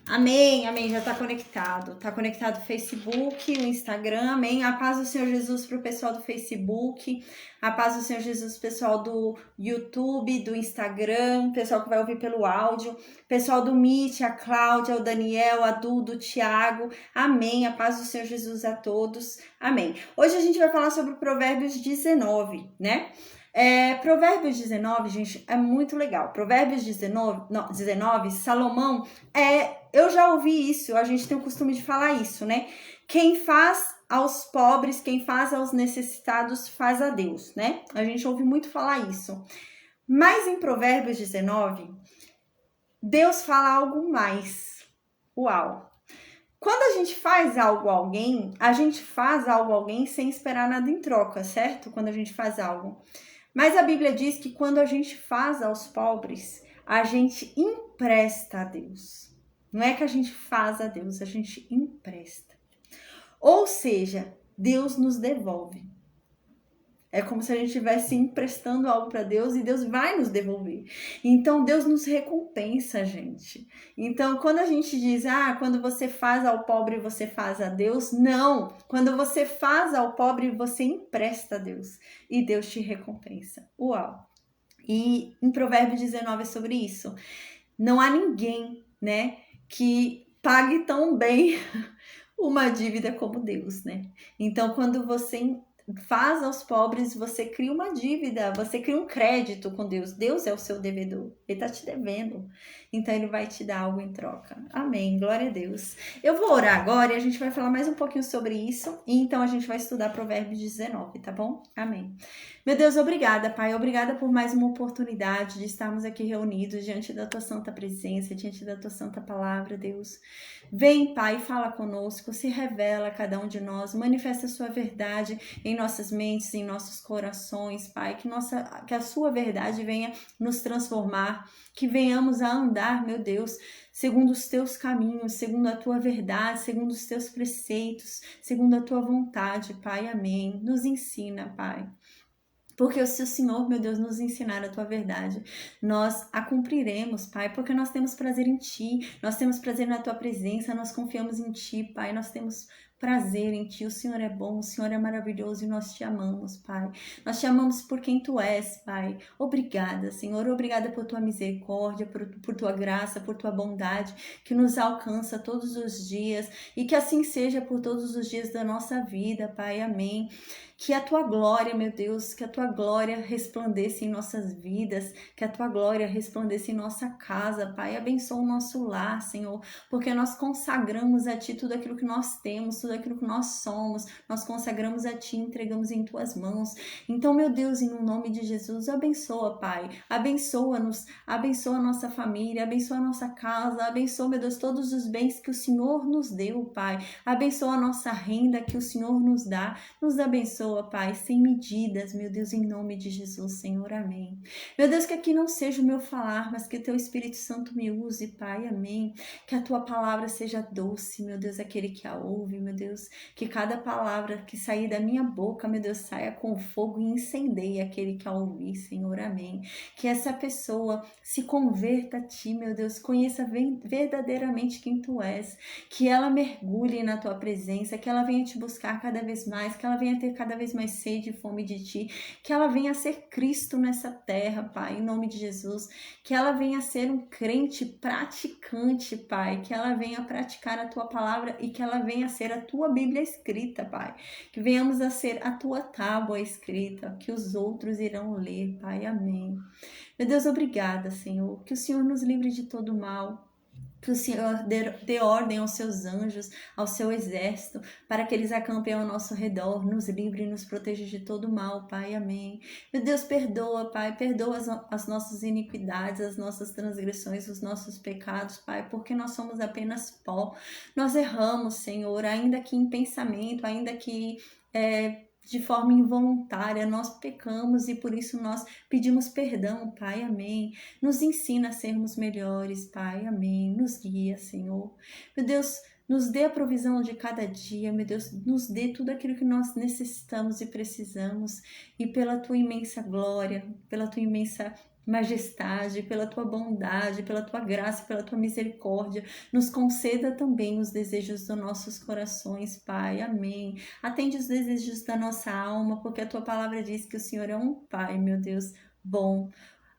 Amém, amém, já tá conectado. Tá conectado o Facebook, o Instagram, amém. A paz do Senhor Jesus pro pessoal do Facebook, a paz do Senhor Jesus pro pessoal do YouTube, do Instagram, pessoal que vai ouvir pelo áudio, pessoal do Meet, a Cláudia, o Daniel, a Dudu, o Thiago, amém. A paz do Senhor Jesus a todos, amém. Hoje a gente vai falar sobre Provérbios 19, né? Provérbios 19, gente, é muito legal. Provérbios 19, Salomão, eu já ouvi isso, a gente tem o costume de falar isso, né? Quem faz aos pobres, quem faz aos necessitados, faz a Deus, né? A gente ouve muito falar isso. Mas em Provérbios 19, Deus fala algo mais. Uau! Quando a gente faz algo a alguém, a gente faz algo a alguém sem esperar nada em troca, certo? Quando a gente faz algo. Mas a Bíblia diz que quando a gente faz aos pobres, a gente empresta a Deus. Não é que a gente faz a Deus, a gente empresta. Ou seja, Deus nos devolve. É como se a gente estivesse emprestando algo para Deus e Deus vai nos devolver. Então, Deus nos recompensa, gente. Então, quando a gente diz, quando você faz ao pobre, você faz a Deus, não. Quando você faz ao pobre, você empresta a Deus e Deus te recompensa. Uau! E em Provérbios 19 é sobre isso. Não há ninguém, né, que pague tão bem uma dívida como Deus, né? Então, quando você faz aos pobres, você cria uma dívida, você cria um crédito com Deus. Deus é o seu devedor, ele tá te devendo. Então, ele vai te dar algo em troca. Amém, glória a Deus. Eu vou orar agora e a gente vai falar mais um pouquinho sobre isso. E então, a gente vai estudar Provérbios 19, tá bom? Amém. Meu Deus, obrigada, Pai. Obrigada por mais uma oportunidade de estarmos aqui reunidos diante da Tua santa presença, diante da Tua santa palavra, Deus. Vem, Pai, fala conosco, se revela a cada um de nós, manifesta a sua verdade em nossas mentes, em nossos corações, Pai, que a sua verdade venha nos transformar, que venhamos a andar, meu Deus, segundo os teus caminhos, segundo a tua verdade, segundo os teus preceitos, segundo a tua vontade, Pai, amém. Nos ensina, Pai. Porque se o Senhor, meu Deus, nos ensinar a tua verdade, nós a cumpriremos, Pai, porque nós temos prazer em Ti, nós temos prazer na Tua presença, nós confiamos em Ti, Pai, nós temos prazer em Ti, o Senhor é bom, o Senhor é maravilhoso e nós Te amamos, Pai. Nós Te amamos por quem Tu és, Pai. Obrigada, Senhor, obrigada por Tua misericórdia, por Tua graça, por Tua bondade, que nos alcança todos os dias e que assim seja por todos os dias da nossa vida, Pai, amém. Que a Tua glória, meu Deus, que a Tua glória resplandeça em nossas vidas, que a Tua glória resplandeça em nossa casa, Pai. Abençoa o nosso lar, Senhor, porque nós consagramos a Ti tudo aquilo que nós temos, tudo aquilo que nós somos, nós consagramos a Ti, entregamos em Tuas mãos. Então, meu Deus, em nome de Jesus, abençoa, Pai. Abençoa-nos, abençoa a nossa família, abençoa a nossa casa, abençoa, meu Deus, todos os bens que o Senhor nos deu, Pai. Abençoa a nossa renda que o Senhor nos dá. Nos abençoa, Pai, sem medidas, meu Deus, em nome de Jesus, Senhor, amém. Meu Deus, que aqui não seja o meu falar, mas que o Teu Espírito Santo me use, Pai, amém. Que a Tua palavra seja doce, meu Deus, aquele que a ouve, meu Deus, que cada palavra que sair da minha boca, meu Deus, saia com fogo e incendeie aquele que a ouvir, Senhor, amém. Que essa pessoa se converta a Ti, meu Deus, conheça verdadeiramente quem Tu és, que ela mergulhe na Tua presença, que ela venha Te buscar cada vez mais, que ela venha ter cada vez mais sede e fome de Ti, que ela venha ser Cristo nessa terra, Pai, em nome de Jesus, que ela venha ser um crente praticante, Pai, que ela venha praticar a Tua palavra e que ela venha ser a Tua Bíblia escrita, Pai, que venhamos a ser a Tua tábua escrita, que os outros irão ler, Pai, amém. Meu Deus, obrigada, Senhor, que o Senhor nos livre de todo mal, que o Senhor dê ordem aos seus anjos, ao seu exército, para que eles acampem ao nosso redor, nos livre e nos proteja de todo mal, Pai, amém. Meu Deus, perdoa, Pai, perdoa as nossas iniquidades, as nossas transgressões, os nossos pecados, Pai, porque nós somos apenas pó. Nós erramos, Senhor, ainda que em pensamento, ainda que de forma involuntária, nós pecamos e por isso nós pedimos perdão, Pai, amém. Nos ensina a sermos melhores, Pai, amém. Nos guia, Senhor. Meu Deus, nos dê a provisão de cada dia, meu Deus, nos dê tudo aquilo que nós necessitamos e precisamos, e pela Tua imensa glória, pela Tua imensa majestade, pela tua bondade, pela tua graça, pela tua misericórdia. Nos conceda também os desejos dos nossos corações, Pai. Amém. Atende os desejos da nossa alma, porque a tua palavra diz que o Senhor é um Pai, meu Deus, bom.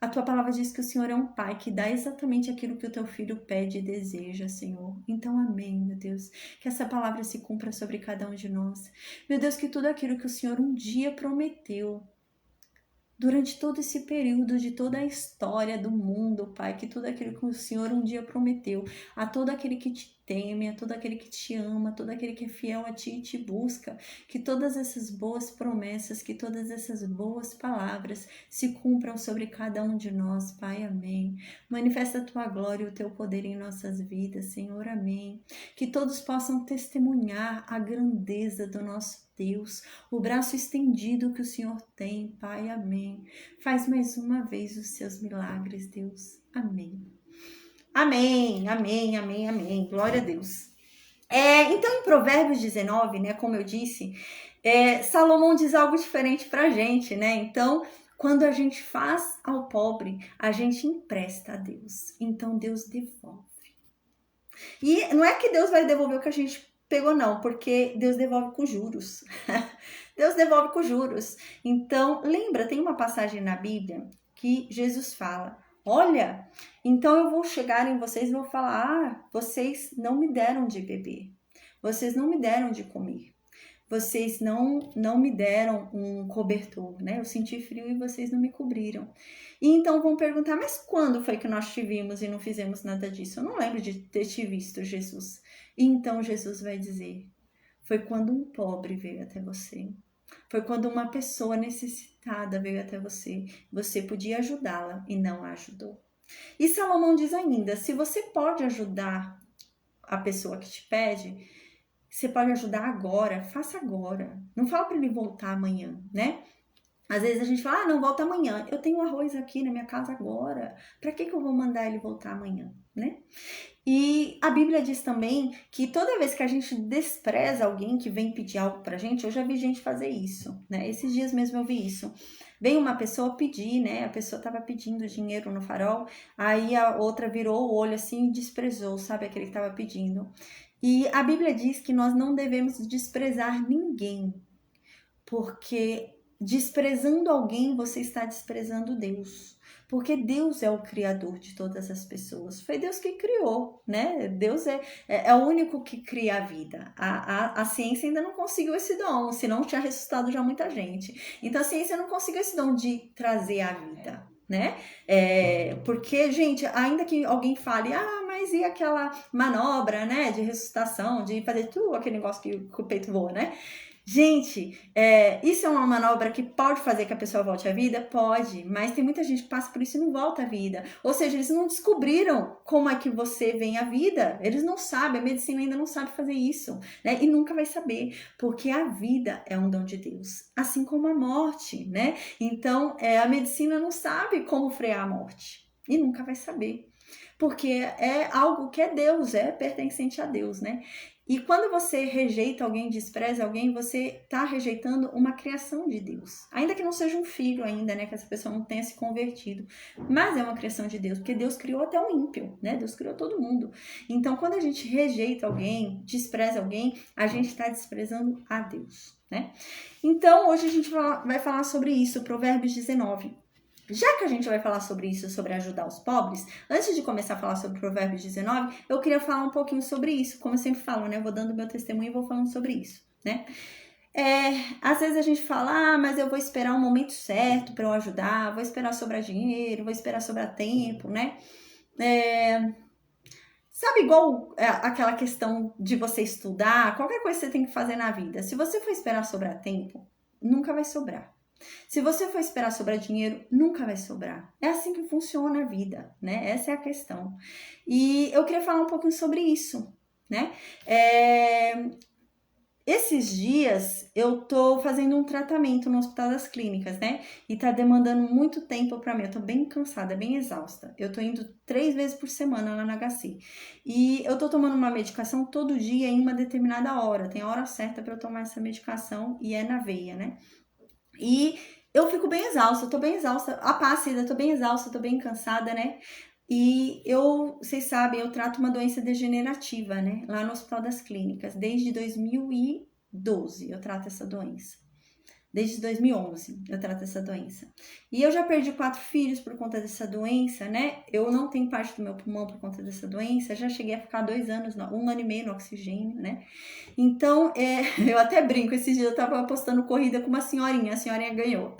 A tua palavra diz que o Senhor é um Pai que dá exatamente aquilo que o teu filho pede e deseja, Senhor. Então, amém, meu Deus. Que essa palavra se cumpra sobre cada um de nós. Meu Deus, que tudo aquilo que o Senhor um dia prometeu, durante todo esse período de toda a história do mundo, Pai, que tudo aquilo que o Senhor um dia prometeu, a todo aquele que te teme, a todo aquele que te ama, a todo aquele que é fiel a ti e te busca, que todas essas boas promessas, que todas essas boas palavras se cumpram sobre cada um de nós, Pai, amém. Manifesta a tua glória e o teu poder em nossas vidas, Senhor, amém. Que todos possam testemunhar a grandeza do nosso Deus, o braço estendido que o Senhor tem, Pai, amém. Faz mais uma vez os seus milagres, Deus, amém. Amém, amém, amém, amém, glória a Deus. Então, em Provérbios 19, né, como eu disse, Salomão diz algo diferente pra gente, né, então, quando a gente faz ao pobre, a gente empresta a Deus, então Deus devolve. E não é que Deus vai devolver o que a gente pegou, não, porque Deus devolve com juros. Deus devolve com juros. Então, lembra, tem uma passagem na Bíblia que Jesus fala: olha, então eu vou chegar em vocês e vou falar: vocês não me deram de beber, vocês não me deram de comer, vocês não me deram um cobertor, né? Eu senti frio e vocês não me cobriram. E então vão perguntar: mas quando foi que nós te vimos e não fizemos nada disso? Eu não lembro de ter te visto, Jesus. E então Jesus vai dizer: foi quando um pobre veio até você. Foi quando uma pessoa necessitada veio até você. Você podia ajudá-la e não a ajudou. E Salomão diz ainda: se você pode ajudar a pessoa que te pede, você pode ajudar agora, faça agora. Não fala para ele voltar amanhã, né? Às vezes a gente fala: não, volta amanhã. Eu tenho arroz aqui na minha casa agora. Para que eu vou mandar ele voltar amanhã, né? E a Bíblia diz também que toda vez que a gente despreza alguém que vem pedir algo pra gente, eu já vi gente fazer isso, né? Esses dias mesmo eu vi isso. Veio uma pessoa pedir, né? A pessoa tava pedindo dinheiro no farol, aí a outra virou o olho assim e desprezou, sabe? Aquele que tava pedindo. E a Bíblia diz que nós não devemos desprezar ninguém, porque desprezando alguém, você está desprezando Deus. Porque Deus é o criador de todas as pessoas. Foi Deus que criou, né? Deus é o único que cria a vida. A ciência ainda não conseguiu esse dom, senão tinha ressuscitado já muita gente. Então a ciência não conseguiu esse dom de trazer a vida, né? Porque, gente, ainda que alguém fale: ah, mas e aquela manobra, né? De ressuscitação, de fazer tudo aquele negócio que o peito voa, né? Gente, isso é uma manobra que pode fazer que a pessoa volte à vida? Pode, mas tem muita gente que passa por isso e não volta à vida. Ou seja, eles não descobriram como é que você vem à vida. Eles não sabem, a medicina ainda não sabe fazer isso, né? E nunca vai saber, porque a vida é um dom de Deus, assim como a morte, né? Então, a medicina não sabe como frear a morte e nunca vai saber, porque é algo que é Deus, é pertencente a Deus, né? E quando você rejeita alguém, despreza alguém, você está rejeitando uma criação de Deus. Ainda que não seja um filho ainda, né? Que essa pessoa não tenha se convertido. Mas é uma criação de Deus, porque Deus criou até o ímpio, né? Deus criou todo mundo. Então, quando a gente rejeita alguém, despreza alguém, a gente está desprezando a Deus, né? Então, hoje a gente vai falar sobre isso, Provérbios 19. Já que a gente vai falar sobre isso, sobre ajudar os pobres, antes de começar a falar sobre Provérbios 19, eu queria falar um pouquinho sobre isso. Como eu sempre falo, né? Eu vou dando meu testemunho e vou falando sobre isso, né? Às vezes a gente fala: ah, mas eu vou esperar um momento certo para eu ajudar, vou esperar sobrar dinheiro, vou esperar sobrar tempo, né? Sabe, igual aquela questão de você estudar, qualquer coisa que você tem que fazer na vida. Se você for esperar sobrar tempo, nunca vai sobrar. Se você for esperar sobrar dinheiro, nunca vai sobrar. É assim que funciona a vida, né? Essa é a questão. E eu queria falar um pouquinho sobre isso, né? Esses dias eu tô fazendo um tratamento no Hospital das Clínicas, né? E tá demandando muito tempo pra mim. Eu tô bem cansada, bem exausta. Eu tô indo 3 vezes por semana lá na HC. E eu tô tomando uma medicação todo dia em uma determinada hora. Tem a hora certa pra eu tomar essa medicação e é na veia, né? E eu fico bem exausta, eu tô bem exausta, apácida, tô bem exausta, tô bem cansada, né? E vocês sabem, eu trato uma doença degenerativa, né? Lá no Hospital das Clínicas, desde 2012 eu trato essa doença. Desde 2011 eu trato essa doença. E eu já perdi 4 filhos por conta dessa doença, né? Eu não tenho parte do meu pulmão por conta dessa doença. Já cheguei a ficar 2 anos, 1 ano e meio no oxigênio, né? Então, eu até brinco. Esses dias eu tava postando corrida com uma senhorinha. A senhorinha ganhou.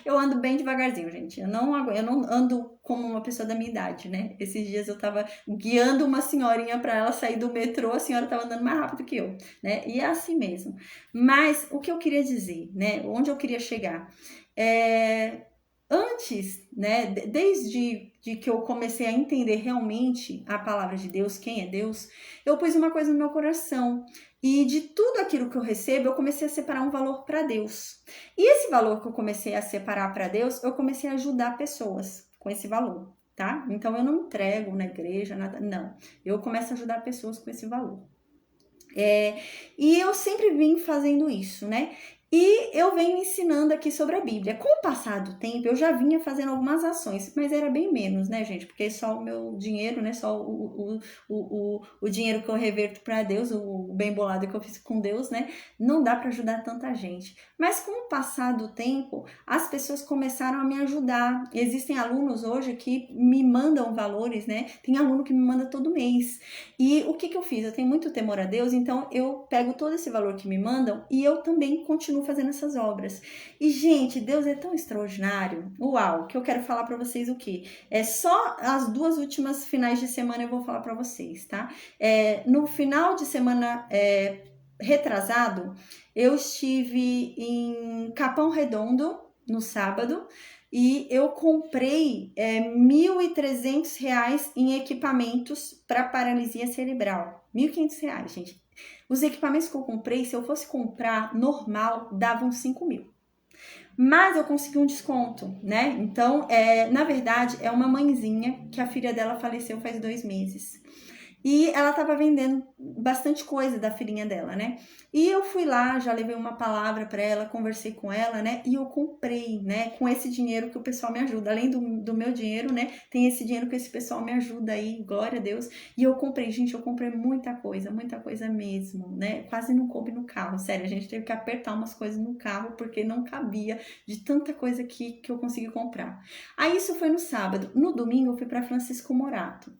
Eu ando bem devagarzinho, gente. Eu não ando como uma pessoa da minha idade, né? Esses dias eu tava guiando uma senhorinha para ela sair do metrô. A senhora tava andando mais rápido que eu, né? E é assim mesmo. Mas o que eu queria dizer, né? Onde eu queria chegar? Antes, né? Desde que eu comecei a entender realmente a palavra de Deus, quem é Deus, eu pus uma coisa no meu coração. E de tudo aquilo que eu recebo, eu comecei a separar um valor para Deus. E esse valor que eu comecei a separar para Deus, eu comecei a ajudar pessoas com esse valor, tá? Então eu não entrego na igreja, nada, não. Eu começo a ajudar pessoas com esse valor. E eu sempre vim fazendo isso, né? E eu venho ensinando aqui sobre a Bíblia. Com o passar do tempo, eu já vinha fazendo algumas ações, mas era bem menos, né, gente? Porque só o meu dinheiro, né? Só o dinheiro que eu reverto para Deus, o bem bolado que eu fiz com Deus, né? Não dá para ajudar tanta gente. Mas com o passar do tempo, as pessoas começaram a me ajudar. Existem alunos hoje que me mandam valores, né? Tem aluno que me manda todo mês. E o que eu fiz? Eu tenho muito temor a Deus, então eu pego todo esse valor que me mandam e eu também continuo fazendo essas obras. E, gente, Deus é tão extraordinário. Uau, que eu quero falar para vocês o quê? Só as 2 últimas finais de semana eu vou falar para vocês, tá? No final de semana retrasado, eu estive em Capão Redondo no sábado. E eu comprei R$ 1.300 em equipamentos para paralisia cerebral. R$ 1.500, gente. Os equipamentos que eu comprei, se eu fosse comprar normal, davam 5 mil. Mas eu consegui um desconto, né? Então, na verdade, é uma mãezinha que a filha dela faleceu faz 2 meses. E ela tava vendendo bastante coisa da filhinha dela, né? E eu fui lá, já levei uma palavra para ela, conversei com ela, né? E eu comprei, né? Com esse dinheiro que o pessoal me ajuda. Além do meu dinheiro, né? Tem esse dinheiro que esse pessoal me ajuda aí, glória a Deus. E eu comprei, gente, eu comprei muita coisa mesmo, né? Quase não coube no carro, sério. A gente teve que apertar umas coisas no carro porque não cabia de tanta coisa que eu consegui comprar. Aí isso foi no sábado. No domingo eu fui para Francisco Morato.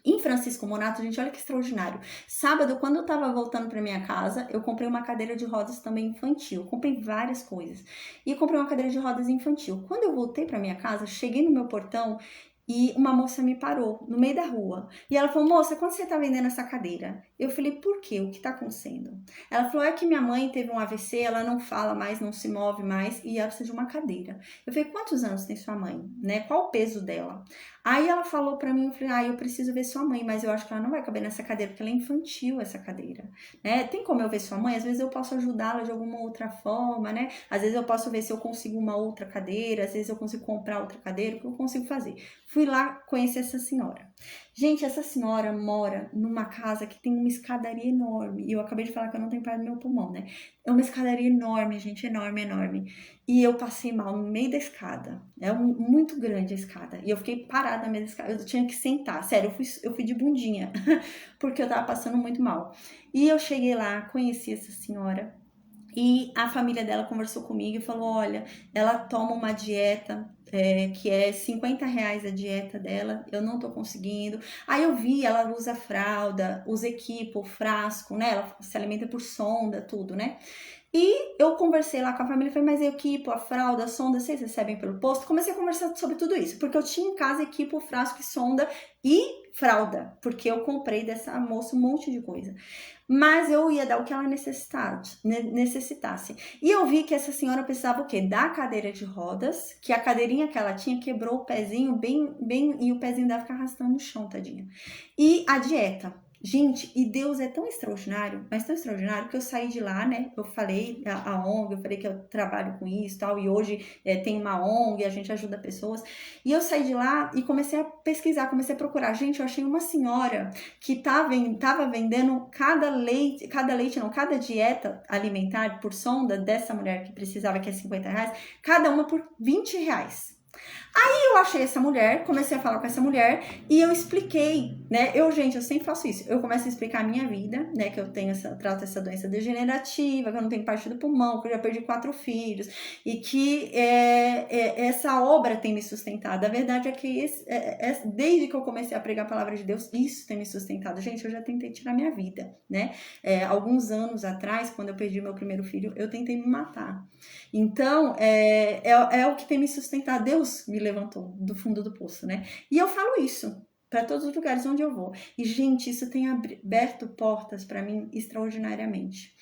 Em Francisco Morato, gente, olha que extraordinário. Sábado, quando eu tava voltando para minha casa, eu comprei uma cadeira de rodas também infantil. Comprei várias coisas. E comprei uma cadeira de rodas infantil. Quando eu voltei para minha casa, cheguei no meu portão e uma moça me parou no meio da rua. E ela falou: moça, quando você tá vendendo essa cadeira? Eu falei: por quê? O que tá acontecendo? Ela falou: é que minha mãe teve um AVC, ela não fala mais, não se move mais e ela precisa de uma cadeira. Eu falei: quantos anos tem sua mãe? Né? Qual o peso dela? Aí ela falou pra mim, eu falei: eu preciso ver sua mãe, mas eu acho que ela não vai caber nessa cadeira, porque ela é infantil, essa cadeira, né? Tem como eu ver sua mãe? Às vezes eu posso ajudá-la de alguma outra forma, né? Às vezes eu posso ver se eu consigo uma outra cadeira, às vezes eu consigo comprar outra cadeira, o que eu consigo fazer? Fui lá conhecer essa senhora. Gente, essa senhora mora numa casa que tem uma escadaria enorme, e eu acabei de falar que eu não tenho parte do meu pulmão, né? É uma escadaria enorme, gente, enorme, enorme. E eu passei mal no meio da escada. Muito grande a escada. E eu fiquei parada na meio da escada. Eu tinha que sentar. Sério, eu fui de bundinha. Porque eu tava passando muito mal. E eu cheguei lá, conheci essa senhora. E a família dela conversou comigo e falou: olha, ela toma uma dieta que é R$ 50 a dieta dela, eu não tô conseguindo. Aí eu vi, ela usa fralda, usa equipo, frasco, né? Ela se alimenta por sonda, tudo, né? E eu conversei lá com a família, falei: mas a equipo, a fralda, a sonda, vocês recebem pelo posto? Comecei a conversar sobre tudo isso, porque eu tinha em casa equipo, frasco e sonda e fralda, porque eu comprei dessa moça um monte de coisa. Mas eu ia dar o que ela necessitasse. E eu vi que essa senhora precisava o quê? Da cadeira de rodas, que a cadeirinha que ela tinha quebrou o pezinho bem, e o pezinho dela fica arrastando no chão, tadinha. E a dieta. Gente, e Deus é tão extraordinário, mas tão extraordinário, que eu saí de lá, né? Eu falei a ONG, eu falei que eu trabalho com isso e tal, e hoje tem uma ONG, a gente ajuda pessoas. E eu saí de lá e comecei a pesquisar, comecei a procurar. Gente, eu achei uma senhora que tava vendendo cada dieta alimentar por sonda dessa mulher que precisava, que é R$50, cada uma por R$20. Eu achei essa mulher, comecei a falar com essa mulher e eu expliquei, né? Gente, eu sempre faço isso. Eu começo a explicar a minha vida, né? Que eu trato essa doença degenerativa, que eu não tenho parte do pulmão, que eu já perdi 4 filhos e que essa obra tem me sustentado. A verdade é que desde que eu comecei a pregar a palavra de Deus, isso tem me sustentado. Gente, eu já tentei tirar minha vida, né? Alguns anos atrás, quando eu perdi meu primeiro filho, eu tentei me matar. Então, é o que tem me sustentado. Deus me levantou do fundo do poço, né? E eu falo isso para todos os lugares onde eu vou. E, gente, isso tem aberto portas para mim extraordinariamente.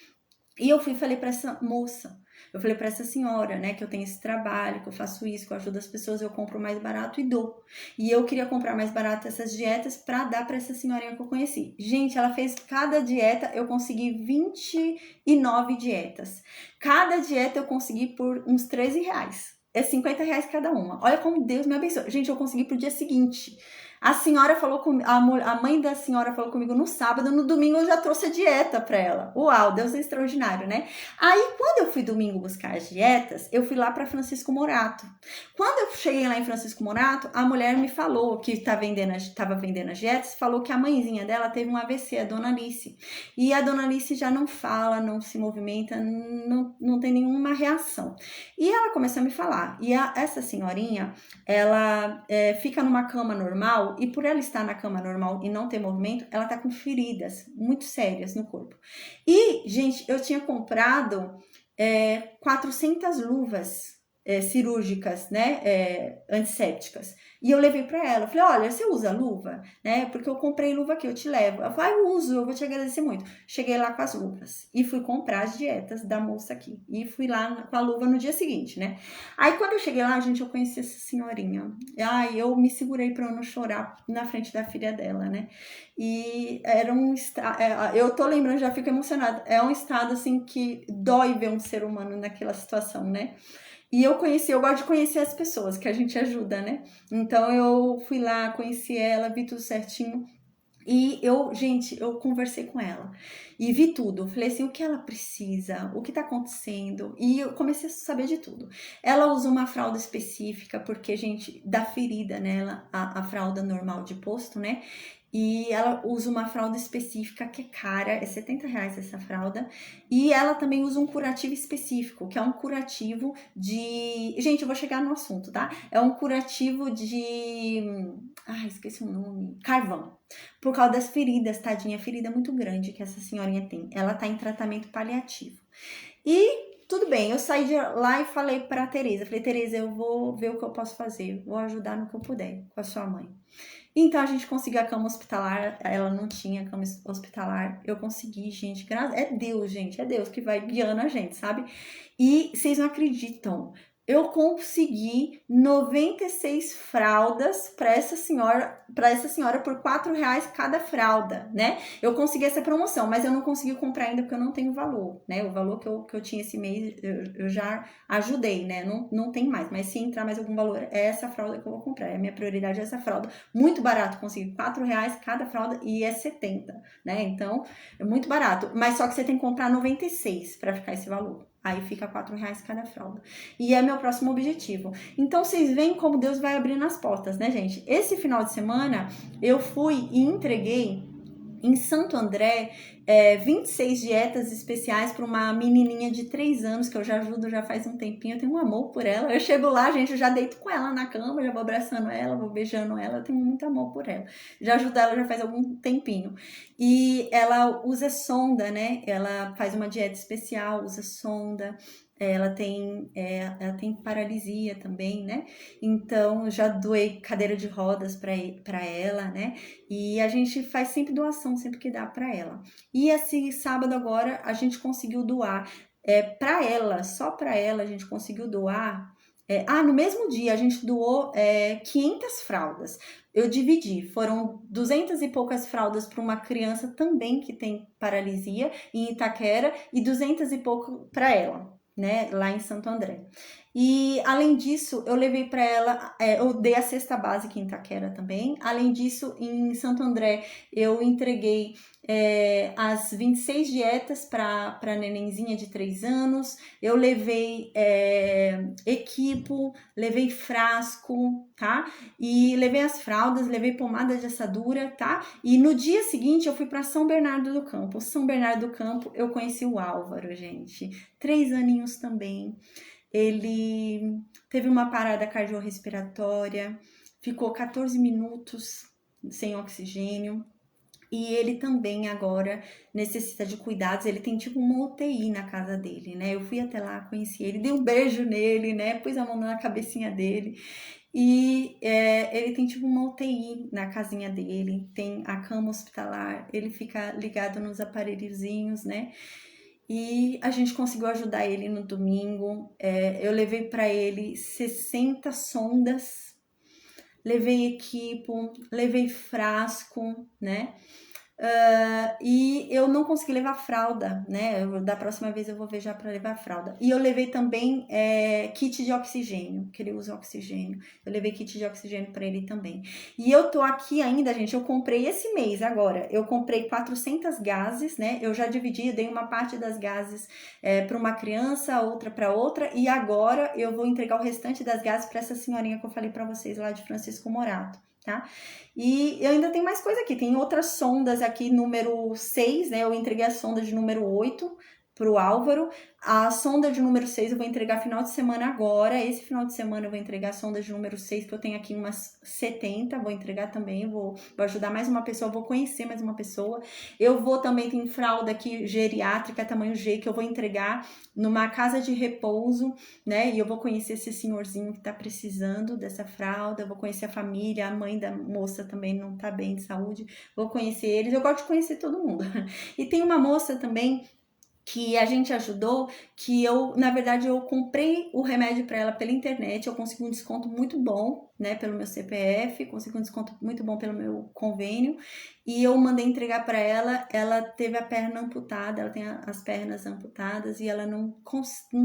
E eu falei para essa moça, eu falei para essa senhora, né, que eu tenho esse trabalho, que eu faço isso, que eu ajudo as pessoas, eu compro mais barato e dou. E eu queria comprar mais barato essas dietas para dar para essa senhorinha que eu conheci. Gente, ela fez cada dieta, eu consegui 29 dietas. Cada dieta eu consegui por uns R$13. É R$50 cada uma. Olha como Deus me abençoou. Gente, eu consegui pro dia seguinte. A senhora falou comigo, a mãe da senhora falou comigo no sábado, no domingo eu já trouxe a dieta para ela. Uau, Deus é extraordinário, né? Aí, quando eu fui domingo buscar as dietas, eu fui lá para Francisco Morato. Quando eu cheguei lá em Francisco Morato, a mulher me falou que estava vendendo as dietas, falou que a mãezinha dela teve um AVC, a Dona Alice. E a Dona Alice já não fala, não se movimenta, não tem nenhuma reação. E ela começou a me falar. E essa senhorinha, ela fica numa cama normal, e por ela estar na cama normal e não ter movimento, ela tá com feridas muito sérias no corpo. E, gente, eu tinha comprado 400 luvas cirúrgicas, né, antissépticas. E eu levei para ela, eu falei, olha, você usa luva? Né, porque eu comprei luva aqui, eu te levo. Ela falou, eu uso, eu vou te agradecer muito. Cheguei lá com as luvas e fui comprar as dietas da moça aqui. E fui lá com a luva no dia seguinte, né. Aí, quando eu cheguei lá, gente, eu conheci essa senhorinha. Ai, eu me segurei para eu não chorar na frente da filha dela, né. E era um estado, eu tô lembrando, já fico emocionada. É um estado, assim, que dói ver um ser humano naquela situação, né. E eu gosto de conhecer as pessoas que a gente ajuda, né? Então eu fui lá, conheci ela, vi tudo certinho. E eu conversei com ela e vi tudo. Falei assim, o que ela precisa, o que tá acontecendo. E eu comecei a saber de tudo. Ela usa uma fralda específica, porque, gente, dá ferida nela, a fralda normal de posto, né? E ela usa uma fralda específica que é cara, é R$70 essa fralda. E ela também usa um curativo específico, que é um curativo de... Gente, eu vou chegar no assunto, tá? É um curativo de... esqueci o nome. Carvão. Por causa das feridas, tadinha. Ferida muito grande que essa senhorinha tem. Ela tá em tratamento paliativo. E... tudo bem, eu saí de lá e falei pra Tereza. Falei, Tereza, eu vou ver o que eu posso fazer. Vou ajudar no que eu puder com a sua mãe. Então a gente conseguiu a cama hospitalar, ela não tinha cama hospitalar, eu consegui, gente, é Deus, gente, é Deus que vai guiando a gente, sabe? E vocês não acreditam, eu consegui 96 fraldas para essa senhora por R$4 cada fralda, né? Eu consegui essa promoção, mas eu não consegui comprar ainda porque eu não tenho valor, né? O valor que eu tinha esse mês, eu já ajudei, né? Não tem mais, mas se entrar mais algum valor, é essa fralda que eu vou comprar. A minha prioridade é essa fralda. Muito barato, consegui R$4 cada fralda e é 70, né? Então, é muito barato. Mas só que você tem que comprar 96 para ficar esse valor. Aí fica R$4 cada fralda. E é meu próximo objetivo. Então, vocês veem como Deus vai abrindo as portas, né, gente? Esse final de semana, eu fui e entreguei em Santo André 26 dietas especiais para uma menininha de 3 anos, que eu já ajudo já faz um tempinho. Eu tenho um amor por ela. Eu chego lá, gente, eu já deito com ela na cama, já vou abraçando ela, vou beijando ela. Eu tenho muito amor por ela. Já ajudo ela já faz algum tempinho. E ela usa sonda, né? Ela faz uma dieta especial, usa sonda. Ela tem paralisia também, né? Então, já doei cadeira de rodas para ela, né? E a gente faz sempre doação, sempre que dá para ela. E esse sábado agora, a gente conseguiu doar para ela, só para ela, a gente conseguiu doar... no mesmo dia, a gente doou 500 fraldas. Eu dividi, foram 200 e poucas fraldas para uma criança também que tem paralisia em Itaquera e 200 e pouco para ela, né, lá em Santo André. E além disso, eu levei para ela, eu dei a cesta básica em Itaquera também. Além disso, em Santo André, eu entreguei as 26 dietas para nenenzinha de 3 anos. Eu levei equipo, levei frasco, tá? E levei as fraldas, levei pomada de assadura, tá? E no dia seguinte eu fui para São Bernardo do Campo. São Bernardo do Campo, eu conheci o Álvaro, gente. 3 aninhos também. Ele teve uma parada cardiorrespiratória, ficou 14 minutos sem oxigênio. E ele também agora necessita de cuidados. Ele tem tipo uma UTI na casa dele, né? Eu fui até lá, conheci ele, dei um beijo nele, né? Pus a mão na cabecinha dele. E ele tem tipo uma UTI na casinha dele, tem a cama hospitalar, ele fica ligado nos aparelhozinhos, né? E a gente conseguiu ajudar ele no domingo. Eu levei para ele 60 sondas, levei equipo, levei frasco, né? E eu não consegui levar fralda, né? Da próxima vez eu vou ver já para levar fralda. E eu levei também kit de oxigênio, que ele usa oxigênio. Eu levei kit de oxigênio para ele também. E eu tô aqui ainda, gente, eu comprei esse mês agora. Eu comprei 400 gases, né? Eu já dividi, dei uma parte das gases para uma criança, outra para outra. E agora eu vou entregar o restante das gases para essa senhorinha que eu falei para vocês lá de Francisco Morato, tá? E eu ainda tenho mais coisa aqui, tem outras sondas aqui, número 6, né? Eu entreguei a sonda de número 8 pro Álvaro. A sonda de número 6 eu vou entregar final de semana agora. Esse final de semana eu vou entregar a sonda de número 6, que eu tenho aqui umas 70, vou entregar também, vou ajudar mais uma pessoa, vou conhecer mais uma pessoa. Eu vou também, tem fralda aqui geriátrica, tamanho G, que eu vou entregar numa casa de repouso, né? E eu vou conhecer esse senhorzinho que tá precisando dessa fralda, vou conhecer a família, a mãe da moça também não tá bem de saúde, vou conhecer eles, eu gosto de conhecer todo mundo. E tem uma moça também que a gente ajudou, que eu, na verdade, eu comprei o remédio para ela pela internet, eu consegui um desconto muito bom, né, pelo meu CPF, consegui um desconto muito bom pelo meu convênio, e eu mandei entregar para ela. Ela teve a perna amputada, ela tem as pernas amputadas e ela não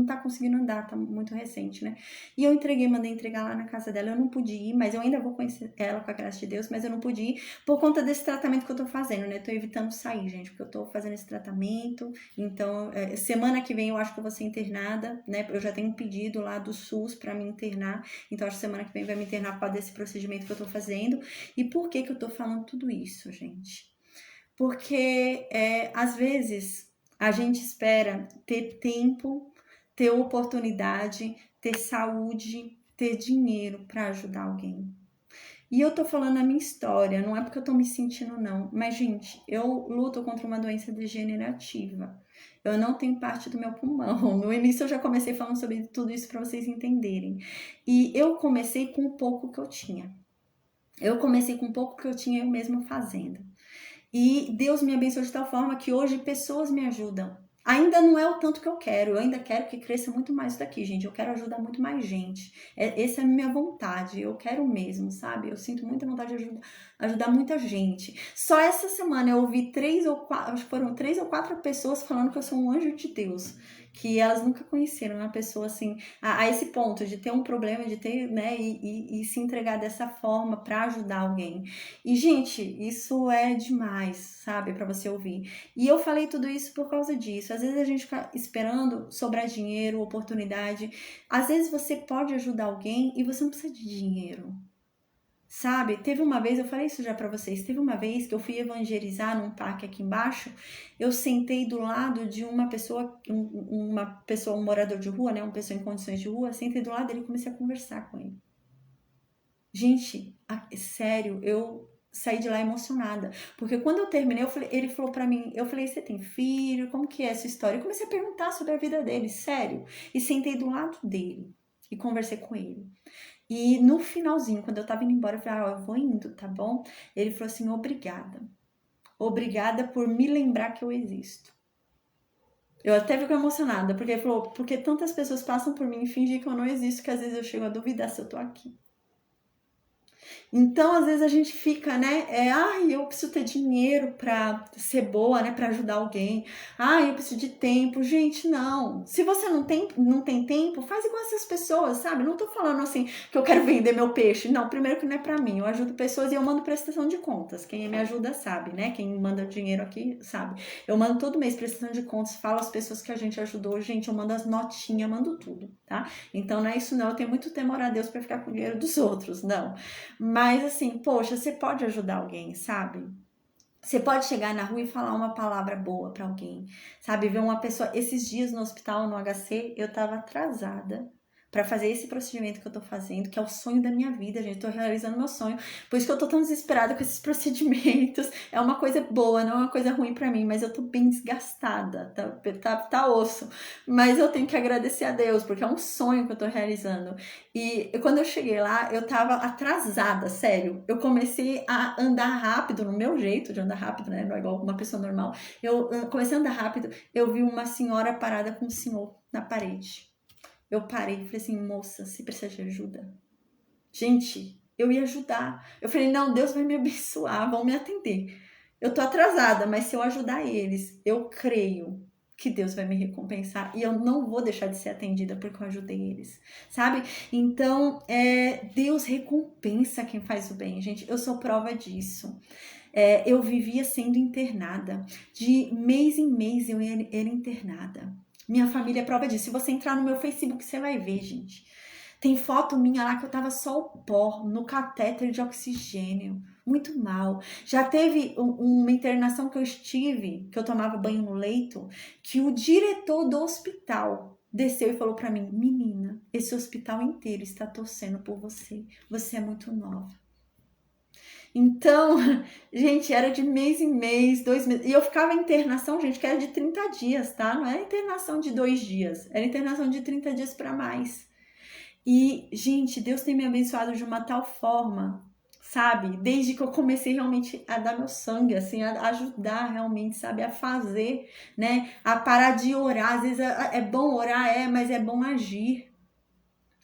tá conseguindo andar, tá muito recente, né? E eu mandei entregar lá na casa dela. Eu não pude ir, mas eu ainda vou conhecer ela com a graça de Deus, mas eu não pude ir por conta desse tratamento que eu tô fazendo, né? Tô evitando sair, gente, porque eu tô fazendo esse tratamento. Então, semana que vem eu acho que eu vou ser internada, né? Eu já tenho um pedido lá do SUS para me internar. Então, acho que semana que vem vai me internar por causa desse procedimento que eu tô fazendo. E por que eu tô falando tudo isso, gente? Porque às vezes a gente espera ter tempo, ter oportunidade, ter saúde, ter dinheiro para ajudar alguém. E eu tô falando a minha história, não é porque eu tô me sentindo, não. Mas, gente, eu luto contra uma doença degenerativa. Eu não tenho parte do meu pulmão. No início eu já comecei falando sobre tudo isso para vocês entenderem. E eu comecei com o pouco que eu tinha. Eu comecei com o pouco que eu tinha eu mesma fazendo. E Deus me abençoou de tal forma que hoje pessoas me ajudam. Ainda não é o tanto que eu quero, eu ainda quero que cresça muito mais daqui, gente. Eu quero ajudar muito mais gente. Essa é a minha vontade, eu quero mesmo, sabe? Eu sinto muita vontade de ajudar muita gente. Só essa semana eu ouvi 3 ou 4, acho que foram 3 ou 4 pessoas falando que eu sou um anjo de Deus. Que elas nunca conheceram uma pessoa assim, a esse ponto de ter um problema, de ter, né, e se entregar dessa forma para ajudar alguém. E, gente, isso é demais, sabe, para você ouvir. E eu falei tudo isso por causa disso. Às vezes a gente fica esperando sobrar dinheiro, oportunidade. Às vezes você pode ajudar alguém e você não precisa de dinheiro. Sabe, teve uma vez, eu falei isso já pra vocês, teve uma vez que eu fui evangelizar num parque aqui embaixo, eu sentei do lado de uma pessoa, um morador de rua, né, uma pessoa em condições de rua, sentei do lado dele e comecei a conversar com ele. Gente, sério, eu saí de lá emocionada, porque quando eu terminei, ele falou pra mim, eu falei, você tem filho? Como que é essa história? Eu comecei a perguntar sobre a vida dele, sério, e sentei do lado dele e conversei com ele. E no finalzinho, quando eu tava indo embora, eu falei, eu vou indo, tá bom? Ele falou assim, obrigada. Obrigada por me lembrar que eu existo. Eu até fico emocionada, porque ele falou, porque tantas pessoas passam por mim e fingem que eu não existo, que às vezes eu chego a duvidar se eu tô aqui. Então, às vezes a gente fica, né? Ai, eu preciso ter dinheiro pra ser boa, né? Pra ajudar alguém. Ai, eu preciso de tempo. Gente, não. Se você não tem tempo, faz igual essas pessoas, sabe? Não tô falando assim que eu quero vender meu peixe. Não, primeiro que não é pra mim. Eu ajudo pessoas e eu mando prestação de contas. Quem me ajuda sabe, né? Quem manda dinheiro aqui sabe. Eu mando todo mês prestação de contas, falo as pessoas que a gente ajudou. Gente, eu mando as notinhas, mando tudo, tá? Então não é isso não. Eu tenho muito temor a Deus pra ficar com o dinheiro dos outros, não. Mas assim, poxa, você pode ajudar alguém, sabe? Você pode chegar na rua e falar uma palavra boa pra alguém, sabe? Ver uma pessoa. Esses dias no hospital, no HC, eu tava atrasada pra fazer esse procedimento que eu tô fazendo, que é o sonho da minha vida, gente. Eu tô realizando meu sonho. Por isso que eu tô tão desesperada com esses procedimentos. É uma coisa boa, não é uma coisa ruim pra mim, mas eu tô bem desgastada, tá osso. Mas eu tenho que agradecer a Deus, porque é um sonho que eu tô realizando. E quando eu cheguei lá, eu tava atrasada, sério. Eu comecei a andar rápido, no meu jeito de andar rápido, né? Não é igual uma pessoa normal. Eu comecei a andar rápido, eu vi uma senhora parada com um senhor na parede. Eu parei e falei assim, moça, se precisa de ajuda. Gente, eu ia ajudar. Eu falei, não, Deus vai me abençoar, vão me atender. Eu tô atrasada, mas se eu ajudar eles, eu creio que Deus vai me recompensar e eu não vou deixar de ser atendida porque eu ajudei eles, sabe? Então, Deus recompensa quem faz o bem, gente. Eu sou prova disso. Eu vivia sendo internada. De mês em mês eu era internada. Minha família é prova disso. Se você entrar no meu Facebook, você vai ver, gente. Tem foto minha lá que eu tava só o pó, no catéter de oxigênio. Muito mal. Já teve uma internação que eu estive, que eu tomava banho no leito, que o diretor do hospital desceu e falou pra mim, menina, esse hospital inteiro está torcendo por você. Você é muito nova. Então, gente, era de mês em mês, 2 meses. E eu ficava em internação, gente, que era de 30 dias, tá? Não era internação de 2 dias, era internação de 30 dias para mais. E, gente, Deus tem me abençoado de uma tal forma, sabe? Desde que eu comecei realmente a dar meu sangue, assim, a ajudar realmente, sabe? A fazer, né? A parar de orar. Às vezes é bom orar, mas é bom agir.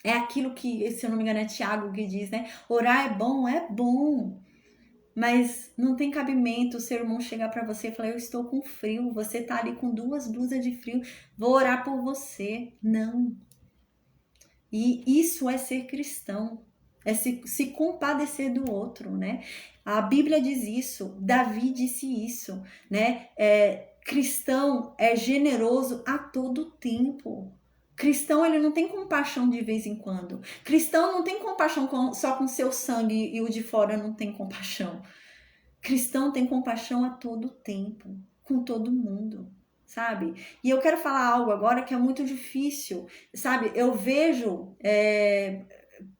É aquilo que, se eu não me engano, é Tiago que diz, né? Orar é bom. Mas não tem cabimento o seu irmão chegar para você e falar: eu estou com frio, você tá ali com 2 blusas de frio, vou orar por você. Não. E isso é ser cristão, é se compadecer do outro, né? A Bíblia diz isso, Davi disse isso, né? Cristão é generoso a todo tempo. Cristão, ele não tem compaixão de vez em quando. Cristão não tem compaixão só com seu sangue e o de fora não tem compaixão. Cristão tem compaixão a todo tempo, com todo mundo, sabe? E eu quero falar algo agora que é muito difícil, sabe? Eu vejo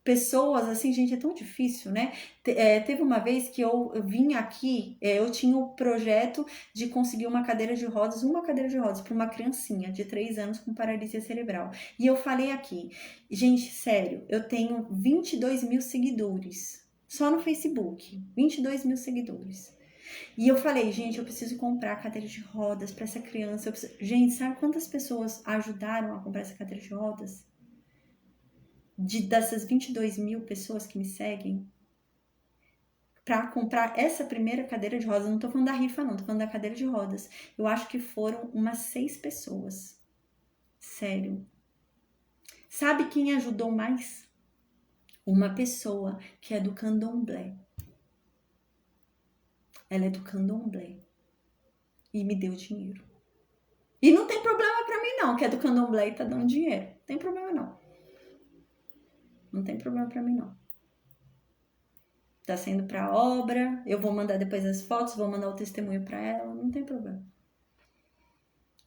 pessoas assim, gente, é tão difícil, né? Teve uma vez que eu vim aqui, eu tinha o projeto de conseguir uma cadeira de rodas para uma criancinha de 3 anos com paralisia cerebral. E eu falei aqui, gente, sério, eu tenho 22 mil seguidores. Só no Facebook, 22 mil seguidores. E eu falei, gente, eu preciso comprar cadeira de rodas para essa criança. Gente, sabe quantas pessoas ajudaram a comprar essa cadeira de rodas? Dessas 22 mil pessoas que me seguem, para comprar essa primeira cadeira de rodas, não tô falando da rifa não, tô falando da cadeira de rodas. Eu acho que foram umas 6 pessoas. Sério. Sabe quem ajudou mais? Uma pessoa que é do candomblé. Ela é do candomblé. E me deu dinheiro. E não tem problema pra mim não, que é do candomblé e tá dando dinheiro. Não tem problema não. Não tem problema pra mim não. Tá sendo pra obra, eu vou mandar depois as fotos, vou mandar o testemunho pra ela, não tem problema.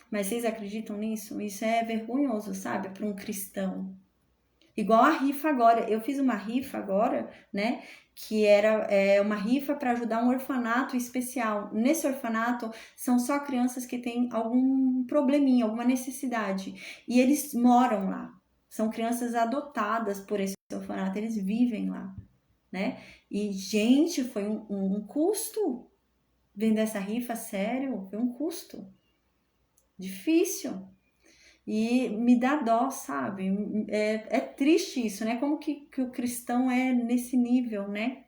Mas vocês acreditam nisso? Isso é vergonhoso, sabe? Pra um cristão. Igual a rifa agora. Eu fiz uma rifa agora, né? Que era uma rifa para ajudar um orfanato especial. Nesse orfanato são só crianças que têm algum probleminha, alguma necessidade. E eles moram lá. São crianças adotadas por esse orfanato, eles vivem lá, né? E, gente, foi um custo vender essa rifa, sério, foi um custo. Difícil. E me dá dó, sabe? É triste isso, né? Como que o cristão é nesse nível, né?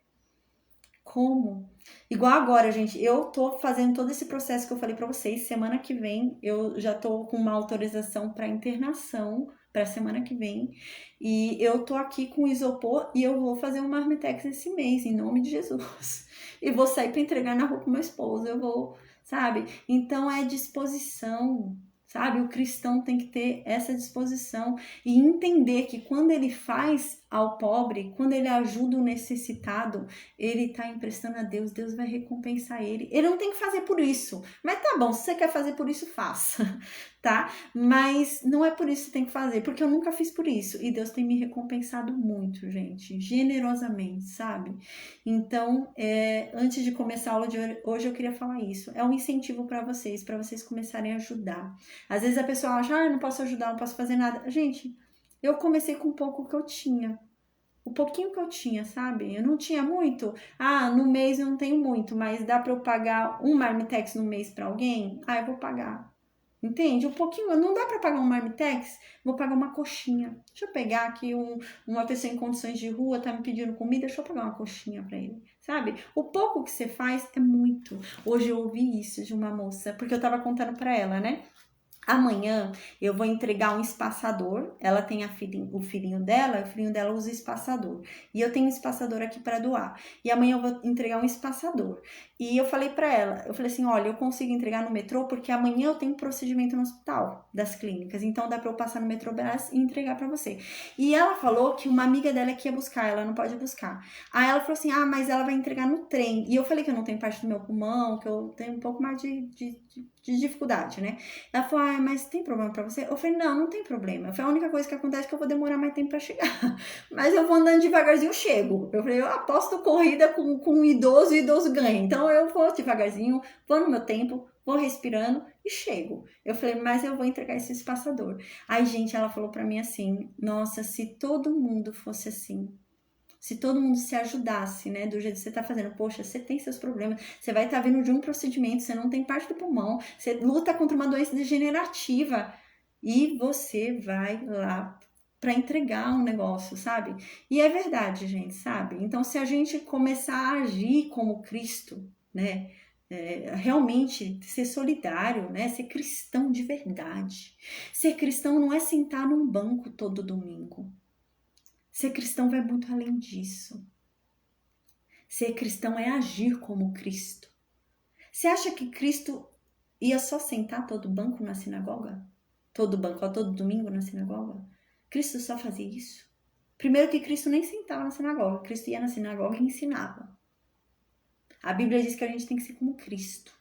como. Igual agora, gente, eu tô fazendo todo esse processo que eu falei pra vocês. Semana que vem eu já tô com uma autorização para internação para semana que vem. E eu tô aqui com isopor e eu vou fazer um marmitex esse mês, em nome de Jesus. E vou sair para entregar na rua pro meu esposo. Eu vou, sabe? Então é disposição. Sabe, o cristão tem que ter essa disposição e entender que quando ele faz ao pobre, quando ele ajuda o necessitado, ele está emprestando a Deus, Deus vai recompensar ele. Ele não tem que fazer por isso, mas tá bom, se você quer fazer por isso, faça, tá? Mas não é por isso que você tem que fazer, porque eu nunca fiz por isso e Deus tem me recompensado muito, gente, generosamente, sabe? Então, antes de começar a aula de hoje, eu queria falar isso. É um incentivo para vocês começarem a ajudar. Às vezes a pessoa acha, eu não posso ajudar, não posso fazer nada. Gente, eu comecei com o pouco que eu tinha. O pouquinho que eu tinha, sabe? Eu não tinha muito. No mês eu não tenho muito, mas dá para eu pagar um marmitex no mês para alguém? Eu vou pagar. Entende? Um pouquinho, não dá para pagar um marmitex? Vou pagar uma coxinha. Deixa eu pegar aqui uma pessoa em condições de rua, tá me pedindo comida, deixa eu pagar uma coxinha para ele, sabe? O pouco que você faz é muito. Hoje eu ouvi isso de uma moça, porque eu tava contando para ela, né? Amanhã eu vou entregar um espaçador. Ela tem o filhinho dela usa espaçador. E eu tenho um espaçador aqui para doar. E amanhã eu vou entregar um espaçador. E eu falei para ela, eu falei assim, olha, eu consigo entregar no metrô porque amanhã eu tenho procedimento no hospital das clínicas. Então dá para eu passar no metrô Brás e entregar para você. E ela falou que uma amiga dela que ia buscar, ela não pode buscar. Aí ela falou assim, mas ela vai entregar no trem. E eu falei que eu não tenho parte do meu pulmão, que eu tenho um pouco mais de dificuldade, né? Ela falou, mas tem problema pra você? Eu falei, não tem problema. Foi a única coisa que acontece é que eu vou demorar mais tempo pra chegar. Mas eu vou andando devagarzinho, eu chego. Eu falei, eu aposto corrida com um idoso e o idoso ganha. Então eu vou devagarzinho, vou no meu tempo, vou respirando e chego. Eu falei, mas eu vou entregar esse espaçador. Aí, gente, ela falou pra mim assim, nossa, se todo mundo fosse assim, se todo mundo se ajudasse, né, do jeito que você tá fazendo, poxa, você tem seus problemas, você vai estar vindo de um procedimento, você não tem parte do pulmão, você luta contra uma doença degenerativa e você vai lá para entregar um negócio, sabe? E é verdade, gente, sabe? Então, se a gente começar a agir como Cristo, né, realmente ser solidário, né, ser cristão de verdade. Ser cristão não é sentar num banco todo domingo. Ser cristão vai muito além disso. Ser cristão é agir como Cristo. Você acha que Cristo ia só sentar todo banco na sinagoga? Todo domingo na sinagoga? Cristo só fazia isso? Primeiro que Cristo nem sentava na sinagoga. Cristo ia na sinagoga e ensinava. A Bíblia diz que a gente tem que ser como Cristo.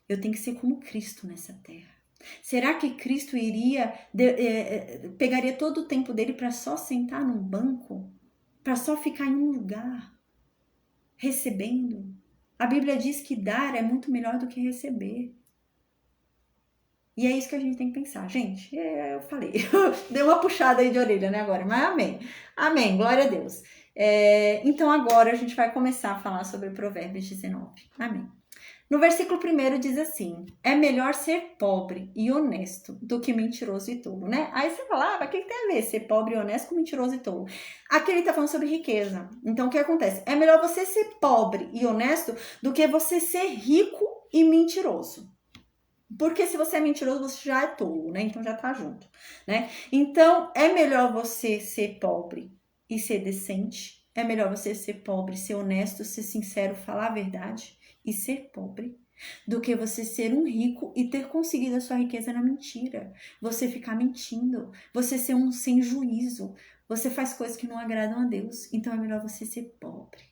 Eu tenho que ser como Cristo nessa terra. Será que Cristo pegaria todo o tempo dele para só sentar num banco? Para só ficar em um lugar? Recebendo? A Bíblia diz que dar é muito melhor do que receber. E é isso que a gente tem que pensar. Gente, eu falei. Deu uma puxada aí de orelha, né, agora? Mas amém. Amém, glória a Deus. Então agora a gente vai começar a falar sobre Provérbios 19. Amém. No versículo 1 diz assim, é melhor ser pobre e honesto do que mentiroso e tolo, né? Aí você fala, mas o que tem a ver ser pobre e honesto com mentiroso e tolo? Aqui ele tá falando sobre riqueza. Então o que acontece? É melhor você ser pobre e honesto do que você ser rico e mentiroso. Porque se você é mentiroso, você já é tolo, né? Então já tá junto, né? Então é melhor você ser pobre e ser decente. É melhor você ser pobre, ser honesto, ser sincero, falar a verdade e ser pobre, do que você ser um rico e ter conseguido a sua riqueza na mentira. Você ficar mentindo, você ser um sem juízo, você faz coisas que não agradam a Deus. Então é melhor você ser pobre.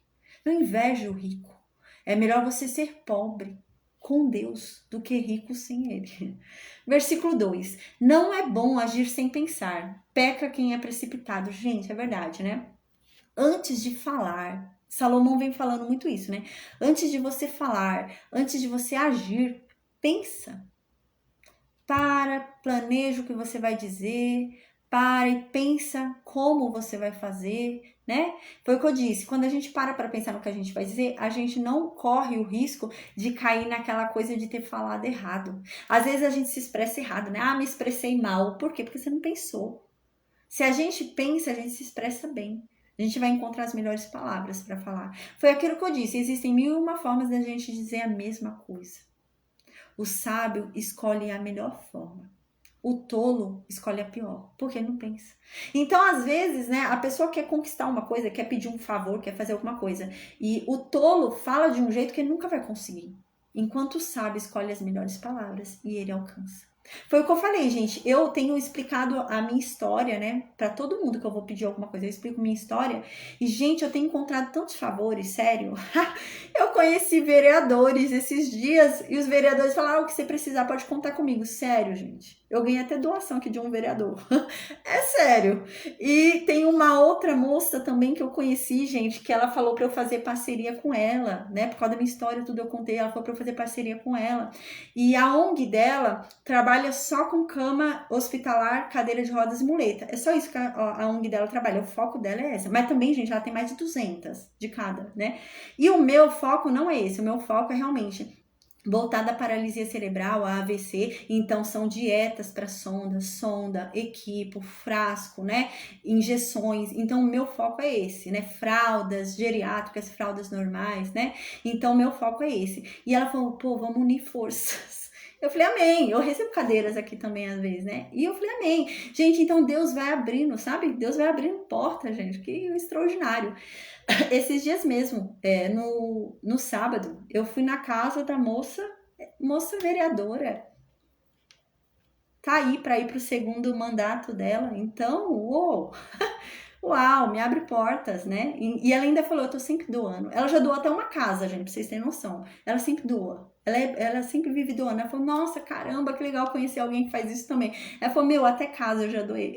Não inveje o rico. É melhor você ser pobre com Deus do que rico sem ele. Versículo 2. Não é bom agir sem pensar. Peca quem é precipitado. Gente, é verdade, né? Antes de falar, Salomão vem falando muito isso, né? Antes de você falar, antes de você agir, pensa. Planeja o que você vai dizer, para e pensa como você vai fazer, né? Foi o que eu disse, quando a gente para pensar no que a gente vai dizer, a gente não corre o risco de cair naquela coisa de ter falado errado. Às vezes a gente se expressa errado, né? Me expressei mal. Por quê? Porque você não pensou. Se a gente pensa, a gente se expressa bem. A gente vai encontrar as melhores palavras para falar. Foi aquilo que eu disse, existem 1001 formas da gente dizer a mesma coisa. O sábio escolhe a melhor forma. O tolo escolhe a pior, porque não pensa. Então, às vezes, né, a pessoa quer conquistar uma coisa, quer pedir um favor, quer fazer alguma coisa. E o tolo fala de um jeito que ele nunca vai conseguir. Enquanto o sábio escolhe as melhores palavras e ele alcança. Foi o que eu falei, gente. Eu tenho explicado a minha história, né? Pra todo mundo que eu vou pedir alguma coisa, eu explico minha história. E, gente, eu tenho encontrado tantos favores, sério. Eu conheci vereadores esses dias e os vereadores falaram: o que você precisar pode contar comigo. Sério, gente. Eu ganhei até doação aqui de um vereador. É sério. E tem uma outra moça também que eu conheci, gente, que ela falou pra eu fazer parceria com ela, né? Por causa da minha história, tudo eu contei, ela falou pra eu fazer parceria com ela. E a ONG dela trabalha só com cama hospitalar, cadeira de rodas e muleta. É só isso que a ONG dela trabalha. O foco dela é essa. Mas também, gente, ela tem mais de 200 de cada, né? E o meu foco não é esse. O meu foco é realmente voltada à paralisia cerebral, a AVC, então são dietas para sonda, equipo, frasco, né, injeções, então o meu foco é esse, né, fraldas geriátricas, fraldas normais, né, então o meu foco é esse. E ela falou, pô, vamos unir forças. Eu falei, amém. Eu recebo cadeiras aqui também às vezes, né? E eu falei, amém. Gente, então Deus vai abrindo, sabe? Deus vai abrindo porta, gente. Que extraordinário. Esses dias mesmo, no sábado, eu fui na casa da moça vereadora. Tá aí para ir pro segundo mandato dela. Então, uau, me abre portas, né? E ela ainda falou, eu tô sempre doando. Ela já doou até uma casa, gente, pra vocês terem noção. Ela sempre doa. Ela sempre vive doando. Ela falou, nossa, caramba, que legal conhecer alguém que faz isso também. Ela falou, meu, até casa eu já doei.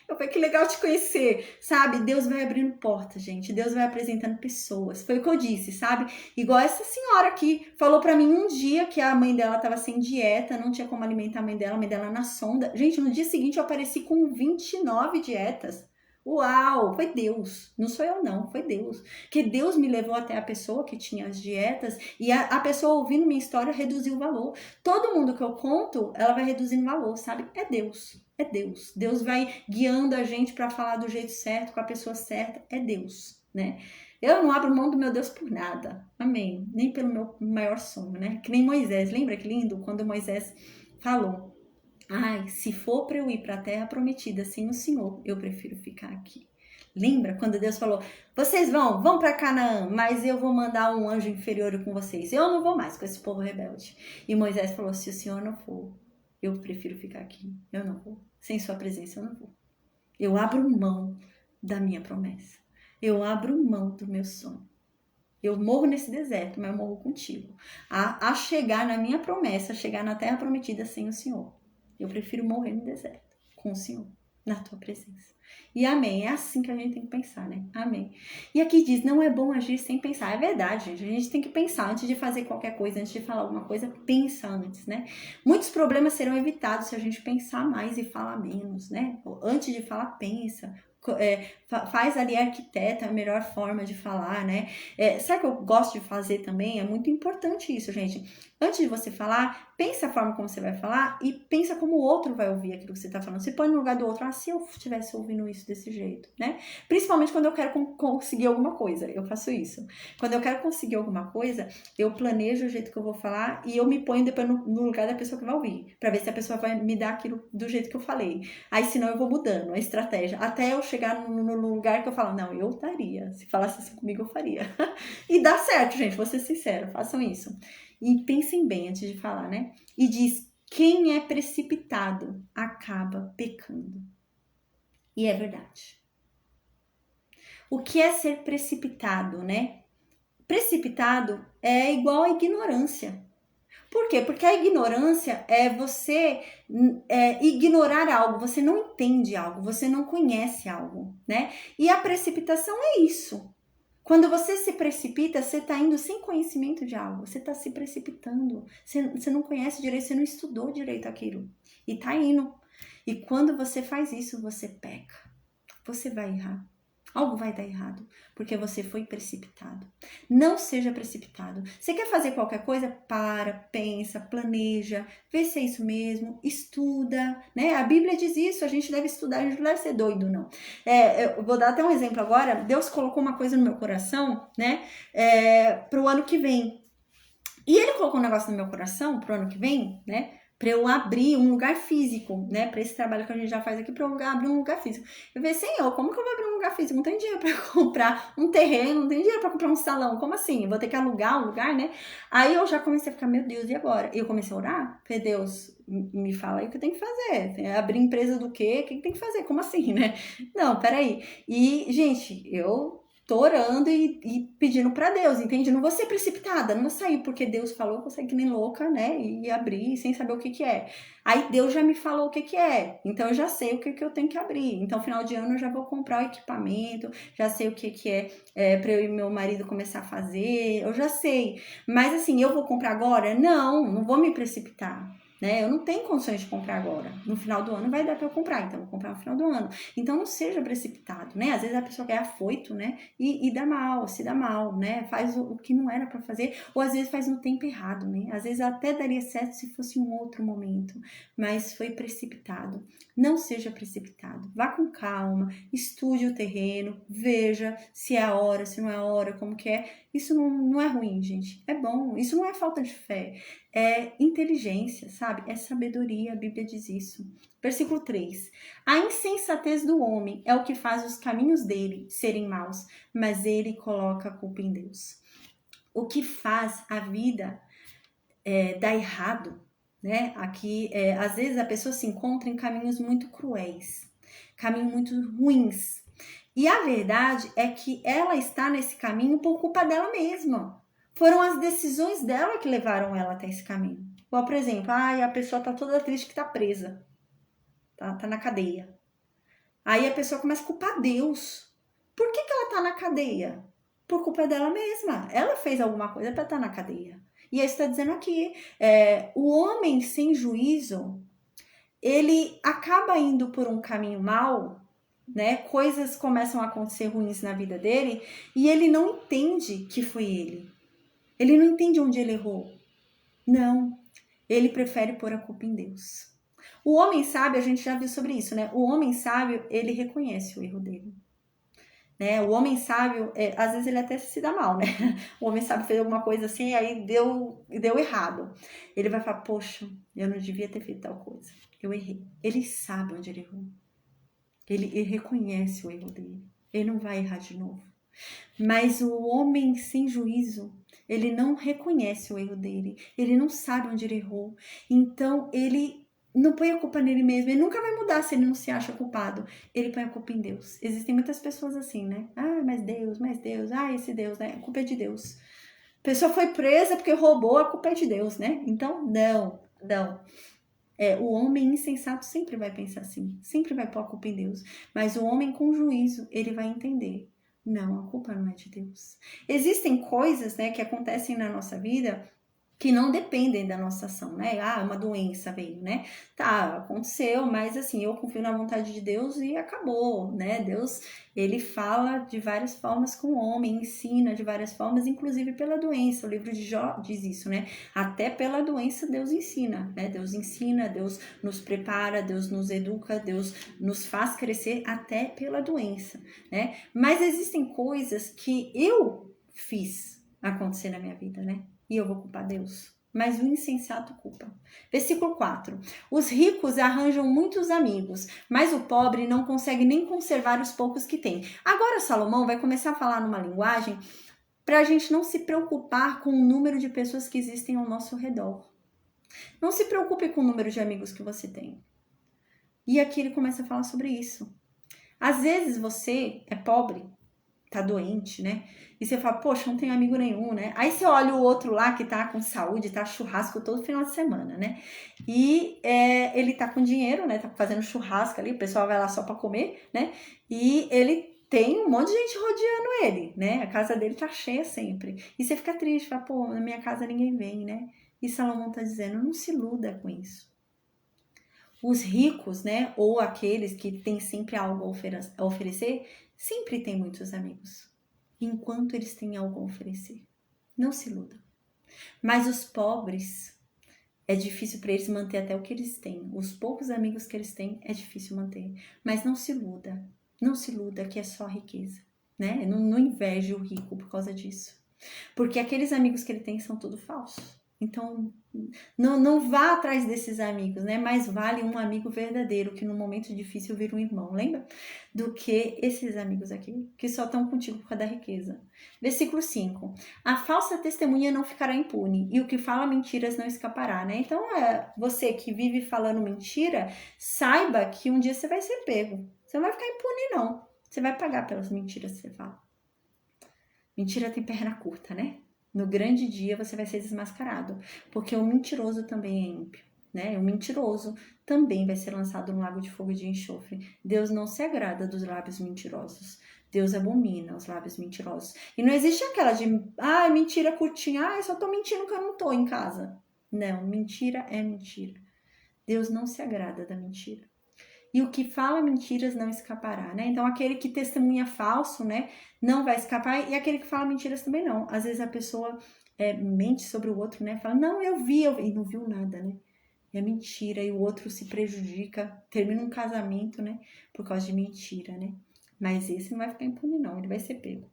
Eu falei, que legal te conhecer, sabe? Deus vai abrindo portas, gente. Deus vai apresentando pessoas. Foi o que eu disse, sabe? Igual essa senhora aqui falou pra mim um dia que a mãe dela tava sem dieta, não tinha como alimentar a mãe dela na sonda. Gente, no dia seguinte eu apareci com 29 dietas. Uau, foi Deus, não sou eu não, foi Deus, que Deus me levou até a pessoa que tinha as dietas e a pessoa ouvindo minha história reduziu o valor. Todo mundo que eu conto, ela vai reduzindo o valor, sabe? É Deus, é Deus. Deus vai guiando a gente para falar do jeito certo, com a pessoa certa, é Deus, né? Eu não abro mão do meu Deus por nada, amém, nem pelo meu maior sonho, né? Que nem Moisés, lembra que lindo quando Moisés falou: ai, se for para eu ir para a terra prometida sem o Senhor, eu prefiro ficar aqui. Lembra quando Deus falou, vocês vão para Canaã, mas eu vou mandar um anjo inferior com vocês. Eu não vou mais com esse povo rebelde. E Moisés falou, se o Senhor não for, eu prefiro ficar aqui. Eu não vou. Sem sua presença eu não vou. Eu abro mão da minha promessa. Eu abro mão do meu sonho. Eu morro nesse deserto, mas eu morro contigo. A chegar na minha promessa, chegar na terra prometida sem o Senhor. Eu prefiro morrer no deserto, com o Senhor, na tua presença. E amém, é assim que a gente tem que pensar, né? Amém. E aqui diz, não é bom agir sem pensar. É verdade, gente. A gente tem que pensar antes de fazer qualquer coisa, antes de falar alguma coisa, pensa antes, né? Muitos problemas serão evitados se a gente pensar mais e falar menos, né? Antes de falar, pensa. Faz ali arquiteta, a melhor forma de falar, né? Sabe o que eu gosto de fazer também? É muito importante isso, gente. Antes de você falar, pensa a forma como você vai falar e pensa como o outro vai ouvir aquilo que você tá falando. Você põe no lugar do outro, se eu estivesse ouvindo isso desse jeito, né? Principalmente quando eu quero conseguir alguma coisa, eu faço isso. Quando eu quero conseguir alguma coisa, eu planejo o jeito que eu vou falar e eu me ponho depois no lugar da pessoa que vai ouvir, pra ver se a pessoa vai me dar aquilo do jeito que eu falei. Aí, senão, eu vou mudando a estratégia, até eu chegar no lugar que eu falo, não, eu daria. Se falasse assim comigo, eu faria. E dá certo, gente, vou ser sincera, façam isso. E pensem bem antes de falar, né? E diz, quem é precipitado acaba pecando. E é verdade. O que é ser precipitado, né? Precipitado é igual a ignorância. Por quê? Porque a ignorância é você ignorar algo, você não entende algo, você não conhece algo, né? E a precipitação é isso. Quando você se precipita, você está indo sem conhecimento de algo, você está se precipitando, você não conhece direito, você não estudou direito aquilo e está indo. E quando você faz isso, você peca, você vai errar. Algo vai dar errado, porque você foi precipitado. Não seja precipitado. Você quer fazer qualquer coisa? Para, pensa, planeja, vê se é isso mesmo, estuda, né? A Bíblia diz isso, a gente deve estudar, a gente não deve ser doido, não. Eu vou dar até um exemplo agora. Deus colocou uma coisa no meu coração, né? Para o ano que vem. E ele colocou um negócio no meu coração para o ano que vem, né? Para eu abrir um lugar físico, né? Para esse trabalho que a gente já faz aqui, para eu abrir um lugar físico. Eu falei, Senhor, como que eu vou abrir um lugar físico? Não tem dinheiro para comprar um terreno, não tem dinheiro para comprar um salão. Como assim? Eu vou ter que alugar um lugar, né? Aí eu já comecei a ficar, meu Deus, e agora? E eu comecei a orar. Falei, Deus, me fala aí o que eu tenho que fazer. Abrir empresa do quê? O que tem que fazer? Como assim, né? Não, peraí. E, gente, eu tô orando e pedindo para Deus, entende? Não vou ser precipitada, não vou sair porque Deus falou, vou sair que nem louca, né? E abrir sem saber o que é. Aí Deus já me falou o que é, então eu já sei o que eu tenho que abrir. Então, final de ano eu já vou comprar o equipamento, já sei o que é para eu e meu marido começar a fazer, eu já sei. Mas assim, eu vou comprar agora? Não vou me precipitar. Né? Eu não tenho condições de comprar agora. No final do ano vai dar para eu comprar, então eu vou comprar no final do ano. Então não seja precipitado, né? Às vezes a pessoa quer afoito, né? E dá mal, se dá mal, né? Faz o que não era para fazer, ou às vezes faz no tempo errado, né? Às vezes até daria certo se fosse um outro momento, mas foi precipitado. Não seja precipitado. Vá com calma, estude o terreno, veja se é a hora, se não é a hora, como que é. Isso não é ruim, gente. É bom. Isso não é falta de fé. É inteligência, sabe? É sabedoria. A Bíblia diz isso. Versículo 3. A insensatez do homem é o que faz os caminhos dele serem maus, mas ele coloca a culpa em Deus. O que faz a vida dar errado, né? Aqui, às vezes a pessoa se encontra em caminhos muito cruéis, caminhos muito ruins. E a verdade é que ela está nesse caminho por culpa dela mesma. Foram as decisões dela que levaram ela até esse caminho. Igual, por exemplo, a pessoa tá toda triste que tá presa. Tá na cadeia. Aí a pessoa começa a culpar Deus. Por que ela tá na cadeia? Por culpa dela mesma. Ela fez alguma coisa para estar na cadeia. E aí está dizendo aqui, o homem sem juízo, ele acaba indo por um caminho mau, né? Coisas começam a acontecer ruins na vida dele e ele não entende que foi ele. Ele não entende onde ele errou. Não. Ele prefere pôr a culpa em Deus. O homem sábio, a gente já viu sobre isso, né? O homem sábio, ele reconhece o erro dele. Né? O homem sábio, às vezes ele até se dá mal, né? O homem sábio fez alguma coisa assim, aí deu errado. Ele vai falar, poxa, eu não devia ter feito tal coisa. Eu errei. Ele sabe onde ele errou. Ele reconhece o erro dele. Ele não vai errar de novo. Mas o homem sem juízo, ele não reconhece o erro dele. Ele não sabe onde ele errou. Então, ele não põe a culpa nele mesmo. Ele nunca vai mudar se ele não se acha culpado. Ele põe a culpa em Deus. Existem muitas pessoas assim, né? Mas Deus. Esse Deus, né? A culpa é de Deus. A pessoa foi presa porque roubou, a culpa é de Deus, né? Então, não. O homem insensato sempre vai pensar assim. Sempre vai pôr a culpa em Deus. Mas o homem com juízo, ele vai entender. Não, a culpa não é de Deus. Existem coisas, né, que acontecem na nossa vida que não dependem da nossa ação, né? Uma doença veio, né? Tá, aconteceu, mas assim, eu confio na vontade de Deus e acabou, né? Deus, ele fala de várias formas com o homem, ensina de várias formas, inclusive pela doença. O livro de Jó diz isso, né? Até pela doença Deus ensina, né? Deus ensina, Deus nos prepara, Deus nos educa, Deus nos faz crescer até pela doença, né? Mas existem coisas que eu fiz acontecer na minha vida, né? E eu vou culpar Deus. Mas o insensato culpa. Versículo 4. Os ricos arranjam muitos amigos, mas o pobre não consegue nem conservar os poucos que tem. Agora Salomão vai começar a falar numa linguagem para a gente não se preocupar com o número de pessoas que existem ao nosso redor. Não se preocupe com o número de amigos que você tem. E aqui ele começa a falar sobre isso. Às vezes você é pobre, tá doente, né? E você fala, poxa, não tenho amigo nenhum, né? Aí você olha o outro lá que tá com saúde, tá churrasco todo final de semana, né? E ele tá com dinheiro, né? Tá fazendo churrasco ali, o pessoal vai lá só pra comer, né? E ele tem um monte de gente rodeando ele, né? A casa dele tá cheia sempre. E você fica triste, fala, pô, na minha casa ninguém vem, né? E Salomão tá dizendo, não se iluda com isso. Os ricos, né, ou aqueles que têm sempre algo a oferecer, sempre têm muitos amigos, enquanto eles têm algo a oferecer. Não se iluda. Mas os pobres, é difícil para eles manter até o que eles têm. Os poucos amigos que eles têm, é difícil manter. Mas não se iluda. Não se iluda que é só riqueza, né? Não inveje o rico por causa disso. Porque aqueles amigos que ele tem são tudo falsos. Então, não vá atrás desses amigos, né? Mais vale um amigo verdadeiro, que no momento difícil vira um irmão, lembra? Do que esses amigos aqui, que só estão contigo por causa da riqueza. Versículo 5. A falsa testemunha não ficará impune, e o que fala mentiras não escapará, né? Então, você que vive falando mentira, saiba que um dia você vai ser pego. Você não vai ficar impune, não. Você vai pagar pelas mentiras que você fala. Mentira tem perna curta, né? No grande dia você vai ser desmascarado, porque o mentiroso também é ímpio, né? O mentiroso também vai ser lançado no lago de fogo e de enxofre. Deus não se agrada dos lábios mentirosos. Deus abomina os lábios mentirosos. E não existe aquela de, mentira curtinha, eu só tô mentindo que eu não tô em casa. Não, mentira é mentira. Deus não se agrada da mentira. E o que fala mentiras não escapará, né? Então, aquele que testemunha falso, né, não vai escapar, e aquele que fala mentiras também não. Às vezes a pessoa mente sobre o outro, né? Fala, não, eu vi, e não viu nada, né? É mentira, e o outro se prejudica, termina um casamento, né? Por causa de mentira, né? Mas esse não vai ficar impune, não, ele vai ser pego.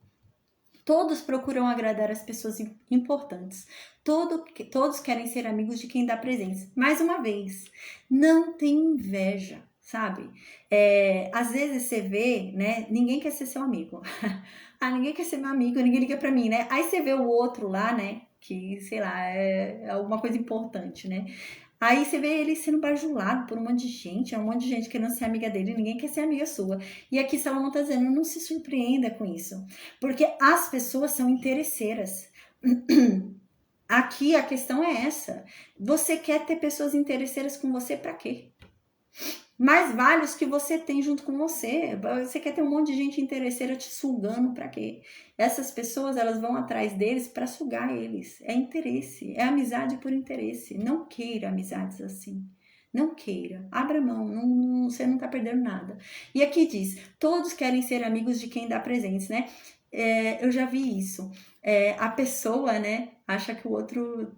Todos procuram agradar as pessoas importantes. Todos querem ser amigos de quem dá presentes. Mais uma vez, não tem inveja, sabe? Às vezes você vê, né? Ninguém quer ser seu amigo. Ninguém quer ser meu amigo, ninguém liga pra mim, né? Aí você vê o outro lá, né? Que, sei lá, é alguma coisa importante, né? Aí você vê ele sendo bajulado por um monte de gente, um monte de gente querendo ser amiga dele, ninguém quer ser amiga sua. E aqui Salomão está dizendo, não se surpreenda com isso, porque as pessoas são interesseiras. Aqui a questão é essa, você quer ter pessoas interesseiras com você para quê? Mais vale os que você tem junto com você. Você quer ter um monte de gente interesseira te sugando para quê? Essas pessoas, elas vão atrás deles para sugar eles. É interesse, é amizade por interesse. Não queira amizades assim. Não queira. Abra mão, você não tá perdendo nada. E aqui diz, todos querem ser amigos de quem dá presentes, né? Eu já vi isso. A pessoa, né, acha que o outro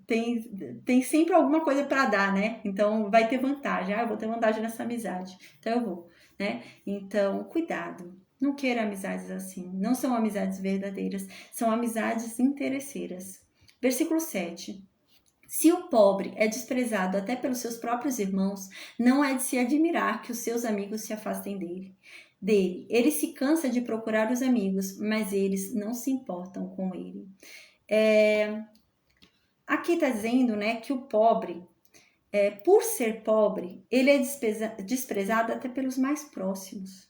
tem sempre alguma coisa para dar, né? Então vai ter vantagem. Eu vou ter vantagem nessa amizade, então eu vou, né? Então, cuidado. Não queira amizades assim. Não são amizades verdadeiras, são amizades interesseiras. Versículo 7. Se o pobre é desprezado até pelos seus próprios irmãos, não é de se admirar que os seus amigos se afastem dele. Ele se cansa de procurar os amigos, mas eles não se importam com ele. Aqui está dizendo, né, que o pobre, por ser pobre, ele é desprezado até pelos mais próximos.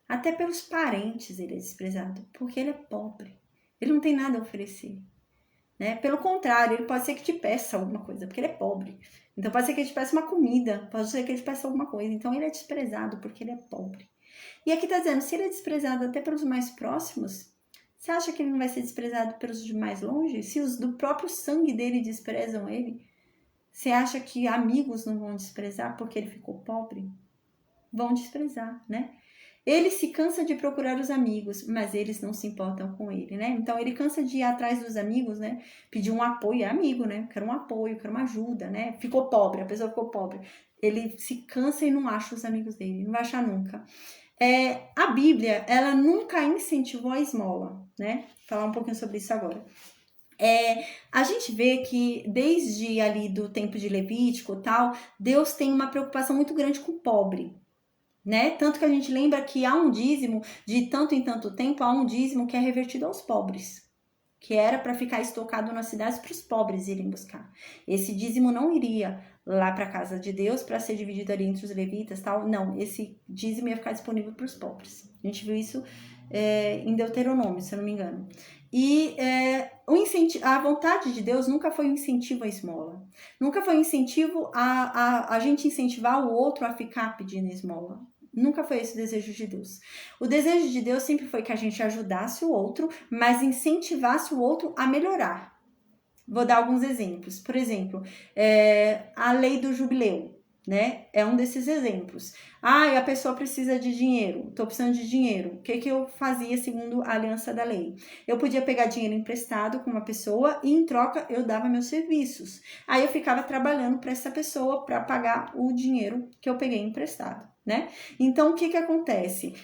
Até pelos parentes ele é desprezado, porque ele é pobre. Ele não tem nada a oferecer. Né? Pelo contrário, ele pode ser que te peça alguma coisa, porque ele é pobre. Então pode ser que ele te peça uma comida, pode ser que ele te peça alguma coisa. Então ele é desprezado porque ele é pobre. E aqui está dizendo, se ele é desprezado até pelos mais próximos, você acha que ele não vai ser desprezado pelos de mais longe? Se os do próprio sangue dele desprezam ele, você acha que amigos não vão desprezar porque ele ficou pobre? Vão desprezar, né? Ele se cansa de procurar os amigos, mas eles não se importam com ele, né? Então ele cansa de ir atrás dos amigos, né? Pedir um apoio, é amigo, né? Quero um apoio, quero uma ajuda, né? Ficou pobre, a pessoa ficou pobre. Ele se cansa e não acha os amigos dele, não vai achar nunca. A Bíblia, ela nunca incentivou a esmola, né? Vou falar um pouquinho sobre isso agora. A gente vê que desde ali do tempo de Levítico e tal, Deus tem uma preocupação muito grande com o pobre, né? Tanto que a gente lembra que há um dízimo, de tanto em tanto tempo, há um dízimo que é revertido aos pobres, que era para ficar estocado nas cidades para os pobres irem buscar. Esse dízimo não iria lá para a casa de Deus para ser dividido ali entre os levitas, tal. Não, esse dízimo ia ficar disponível para os pobres. A gente viu isso em Deuteronômio, se eu não me engano. E a vontade de Deus nunca foi um incentivo à esmola. Nunca foi um incentivo a gente incentivar o outro a ficar pedindo esmola. Nunca foi esse o desejo de Deus. O desejo de Deus sempre foi que a gente ajudasse o outro, mas incentivasse o outro a melhorar. Vou dar alguns exemplos. Por exemplo, a lei do jubileu, né? É um desses exemplos. Ah, e a pessoa precisa de dinheiro, tô precisando de dinheiro. O que eu fazia segundo a aliança da lei? Eu podia pegar dinheiro emprestado com uma pessoa e em troca eu dava meus serviços. Aí eu ficava trabalhando para essa pessoa para pagar o dinheiro que eu peguei emprestado, né? Então, o que acontece?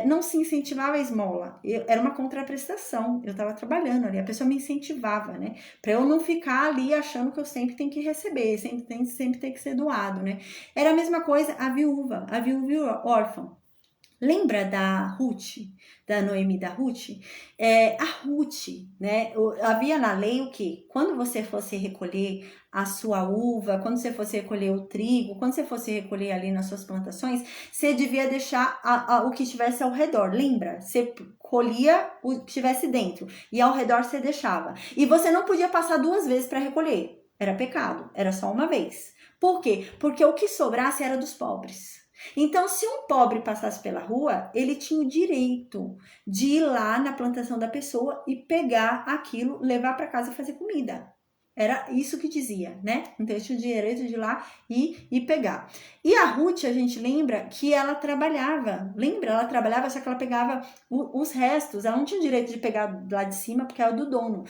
Não se incentivava a esmola, era uma contraprestação, eu estava trabalhando ali, a pessoa me incentivava, né? Para eu não ficar ali achando que eu sempre tenho que receber, sempre tem que ser doado, né? Era a mesma coisa a viúva e o órfão. Lembra da Ruth, da Noemi da Ruth? A Ruth, né? Havia na lei o quê? Quando você fosse recolher a sua uva, quando você fosse recolher o trigo, quando você fosse recolher ali nas suas plantações, você devia deixar o que estivesse ao redor. Lembra? Você colhia o que estivesse dentro e ao redor você deixava. E você não podia passar 2 vezes para recolher. Era pecado, era só uma vez. Por quê? Porque o que sobrasse era dos pobres. Então, se um pobre passasse pela rua, ele tinha o direito de ir lá na plantação da pessoa e pegar aquilo, levar para casa e fazer comida. Era isso que dizia, né? Então, ele tinha o direito de ir lá e pegar. E a Ruth, a gente lembra que ela trabalhava. Lembra? Ela trabalhava, só que ela pegava os restos. Ela não tinha o direito de pegar lá de cima, porque era do dono.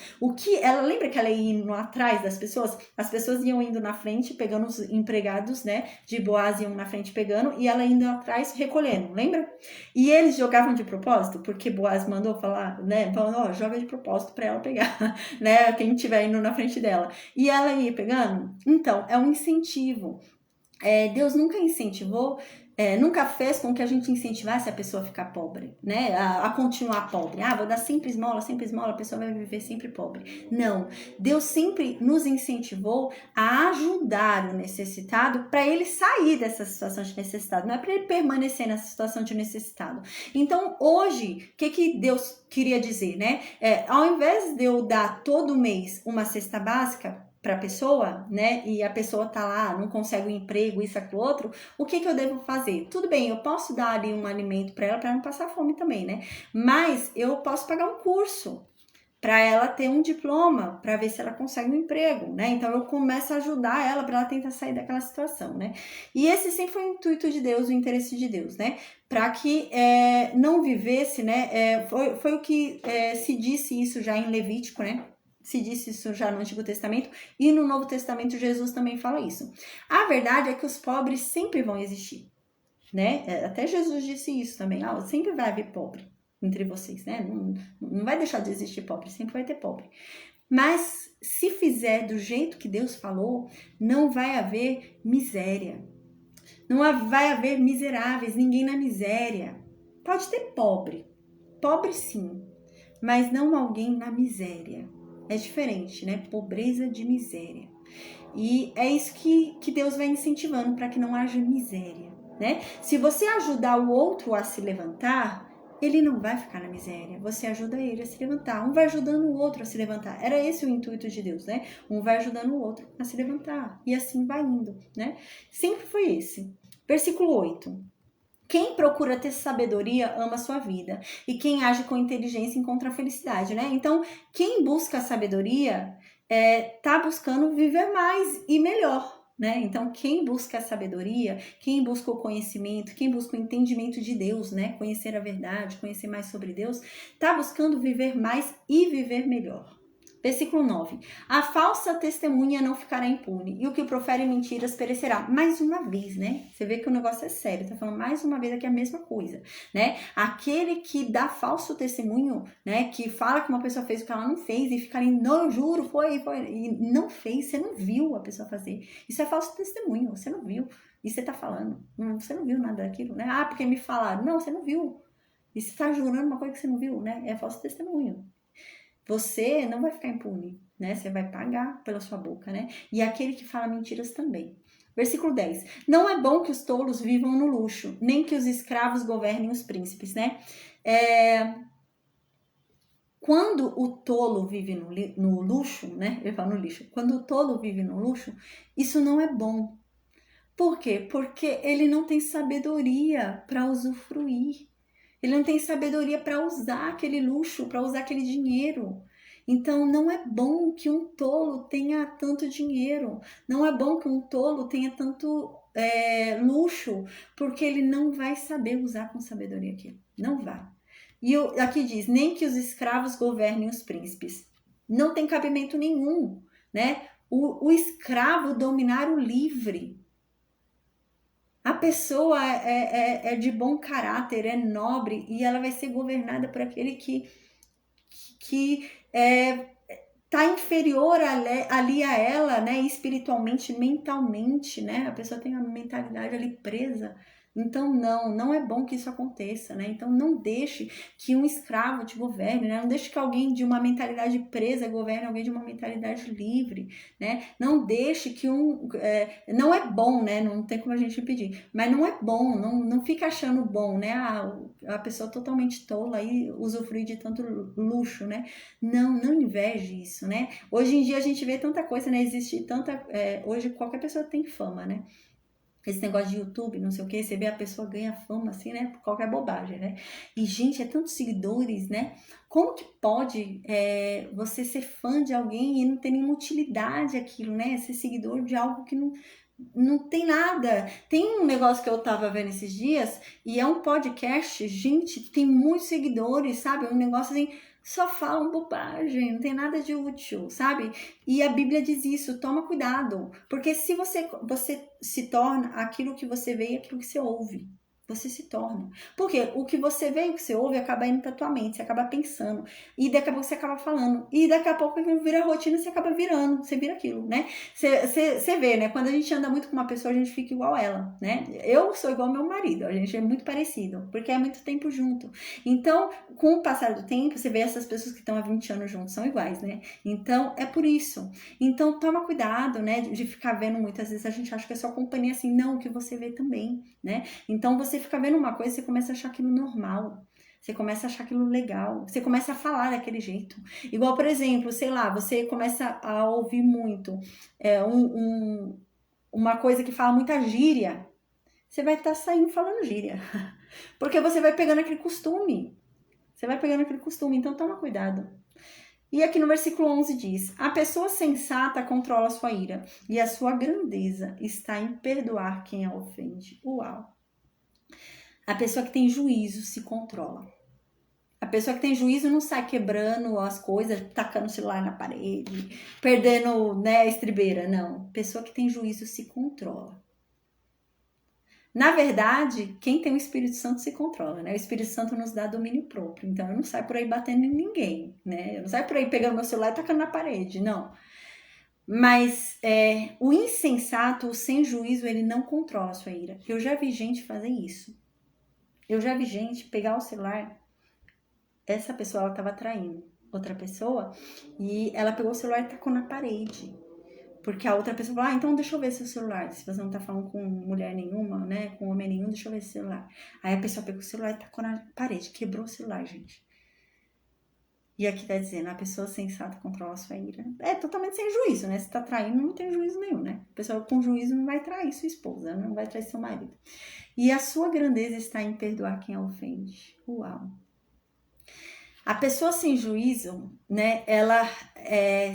Ela lembra que ela ia indo atrás das pessoas? As pessoas iam indo na frente, pegando os empregados, né? De Boaz iam na frente pegando, e ela indo atrás, recolhendo. Lembra? E eles jogavam de propósito, porque Boaz mandou falar, né? Falando, joga de propósito para ela pegar, né? Quem estiver indo na frente dela. E ela ia pegando? Então, é um incentivo. Deus nunca incentivou, nunca fez com que a gente incentivasse a pessoa a ficar pobre, né? A continuar pobre. Vou dar sempre esmola, a pessoa vai viver sempre pobre. Não. Deus sempre nos incentivou a ajudar o necessitado para ele sair dessa situação de necessitado. Não é para ele permanecer nessa situação de necessitado. Então, hoje, o que Deus queria dizer, né? Ao invés de eu dar todo mês uma cesta básica para a pessoa, né, e a pessoa tá lá, não consegue um emprego, isso, aquilo, outro, o que eu devo fazer? Tudo bem, eu posso dar ali um alimento para ela, para não passar fome também, né, mas eu posso pagar um curso para ela ter um diploma, para ver se ela consegue um emprego, né, então eu começo a ajudar ela para ela tentar sair daquela situação, né, e esse sempre foi o intuito de Deus, o interesse de Deus, né, para que não vivesse, né, foi o que se disse isso já em Levítico, né, se disse isso já no Antigo Testamento, e no Novo Testamento Jesus também fala isso. A verdade é que os pobres sempre vão existir, né? Até Jesus disse isso também, sempre vai haver pobre entre vocês, né? Não vai deixar de existir pobre, sempre vai ter pobre. Mas se fizer do jeito que Deus falou, não vai haver miséria. Não vai haver miseráveis, ninguém na miséria. Pode ter pobre sim, mas não alguém na miséria. É diferente, né? Pobreza de miséria. E é isso que Deus vai incentivando para que não haja miséria, né? Se você ajudar o outro a se levantar, ele não vai ficar na miséria. Você ajuda ele a se levantar. Um vai ajudando o outro a se levantar. Era esse o intuito de Deus, né? Um vai ajudando o outro a se levantar. E assim vai indo, né? Sempre foi esse. Versículo 8. Quem procura ter sabedoria ama a sua vida, e quem age com inteligência encontra a felicidade, né? Então, quem busca a sabedoria tá buscando viver mais e melhor, né? Então, quem busca a sabedoria, quem busca o conhecimento, quem busca o entendimento de Deus, né? Conhecer a verdade, conhecer mais sobre Deus, tá buscando viver mais e viver melhor. Versículo 9. A falsa testemunha não ficará impune, e o que profere mentiras perecerá. Mais uma vez, né? Você vê que o negócio é sério, tá falando mais uma vez aqui a mesma coisa, né? Aquele que dá falso testemunho, né? Que fala que uma pessoa fez o que ela não fez e fica ali, não, eu juro, foi, e não fez, você não viu a pessoa fazer. Isso é falso testemunho, você não viu. E você tá falando, você não viu nada daquilo, né? Porque me falaram. Não, você não viu. E você tá jurando uma coisa que você não viu, né? É falso testemunho. Você não vai ficar impune, né? Você vai pagar pela sua boca, né? E aquele que fala mentiras também. Versículo 10. Não é bom que os tolos vivam no luxo, nem que os escravos governem os príncipes, né? Quando o tolo vive no luxo, né? Eu falo no lixo. Quando o tolo vive no luxo, isso não é bom. Por quê? Porque ele não tem sabedoria para usufruir. Ele não tem sabedoria para usar aquele luxo, para usar aquele dinheiro. Então, não é bom que um tolo tenha tanto dinheiro. Não é bom que um tolo tenha luxo, porque ele não vai saber usar com sabedoria aquilo. Não vai. E aqui diz, nem que os escravos governem os príncipes. Não tem cabimento nenhum, né? O escravo dominar o livre. A pessoa é de bom caráter, é nobre, e ela vai ser governada por aquele que tá inferior ali a ela, né, espiritualmente, mentalmente, né, a pessoa tem a mentalidade ali presa. Então não é bom que isso aconteça, né? Então não deixe que um escravo te governe, né? Não deixe que alguém de uma mentalidade presa governe alguém de uma mentalidade livre, né? Não deixe que não é bom, né? Não tem como a gente impedir, mas não é bom, não fica achando bom, né? A pessoa totalmente tola aí usufrui de tanto luxo, né? Não inveje isso, né? Hoje em dia a gente vê tanta coisa, né? Existe tanta. Hoje qualquer pessoa tem fama, né? Esse negócio de YouTube, não sei o que, você vê a pessoa ganha fama assim, né? Por qualquer bobagem, né? E, gente, é tantos seguidores, né? Como que pode você ser fã de alguém e não ter nenhuma utilidade aquilo, né? Ser seguidor de algo que não tem nada. Tem um negócio que eu tava vendo esses dias e é um podcast, gente, tem muitos seguidores, sabe? Um negócio assim, só falam bobagem, não tem nada de útil, sabe? E a Bíblia diz isso, toma cuidado, porque se você se torna aquilo que você vê e aquilo que você ouve. Você se torna. Porque o que você vê e o que você ouve acaba indo pra tua mente, você acaba pensando. E daqui a pouco você acaba falando. E daqui a pouco vira rotina e você acaba virando. Você vira aquilo, né? Você vê, né? Quando a gente anda muito com uma pessoa, a gente fica igual ela, né? Eu sou igual ao meu marido, a gente é muito parecido, porque é muito tempo junto. Então, com o passar do tempo, você vê essas pessoas que estão há 20 anos juntos, são iguais, né? Então, é por isso. Então, toma cuidado, né? De ficar vendo muitas vezes, a gente acha que é só companhia assim, não, o que você vê também, né? Então, você fica vendo uma coisa, você começa a achar aquilo normal. Você começa a achar aquilo legal. Você começa a falar daquele jeito. Igual, por exemplo, sei lá, você começa a ouvir muito uma coisa que fala muita gíria. Você vai estar saindo falando gíria. Porque você vai pegando aquele costume. Você vai pegando aquele costume. Então, toma cuidado. E aqui no versículo 11 diz: a pessoa sensata controla a sua ira, e a sua grandeza está em perdoar quem a ofende. Uau! A pessoa que tem juízo se controla. A pessoa que tem juízo não sai quebrando as coisas, tacando o celular na parede, perdendo, né, a estribeira. Não. A pessoa que tem juízo se controla. Na verdade, quem tem o Espírito Santo se controla, né? O Espírito Santo nos dá domínio próprio. Então, eu não saio por aí batendo em ninguém, né? Eu não saio por aí pegando meu celular e tacando na parede, não. Mas o insensato, o sem juízo, ele não controla a sua ira. Eu já vi gente fazer isso. Eu já vi gente pegar o celular. Essa pessoa, ela estava traindo outra pessoa e ela pegou o celular e tacou na parede. Porque a outra pessoa falou, então deixa eu ver seu celular. Se você não tá falando com mulher nenhuma, né, com homem nenhum, deixa eu ver esse celular. Aí a pessoa pegou o celular e tacou na parede, quebrou o celular, gente. E aqui tá dizendo, a pessoa sensata controla a sua ira. É totalmente sem juízo, né? Se tá traindo, não tem juízo nenhum, né? A pessoa com juízo não vai trair sua esposa, não vai trair seu marido. E a sua grandeza está em perdoar quem a ofende. Uau! A pessoa sem juízo, né, ela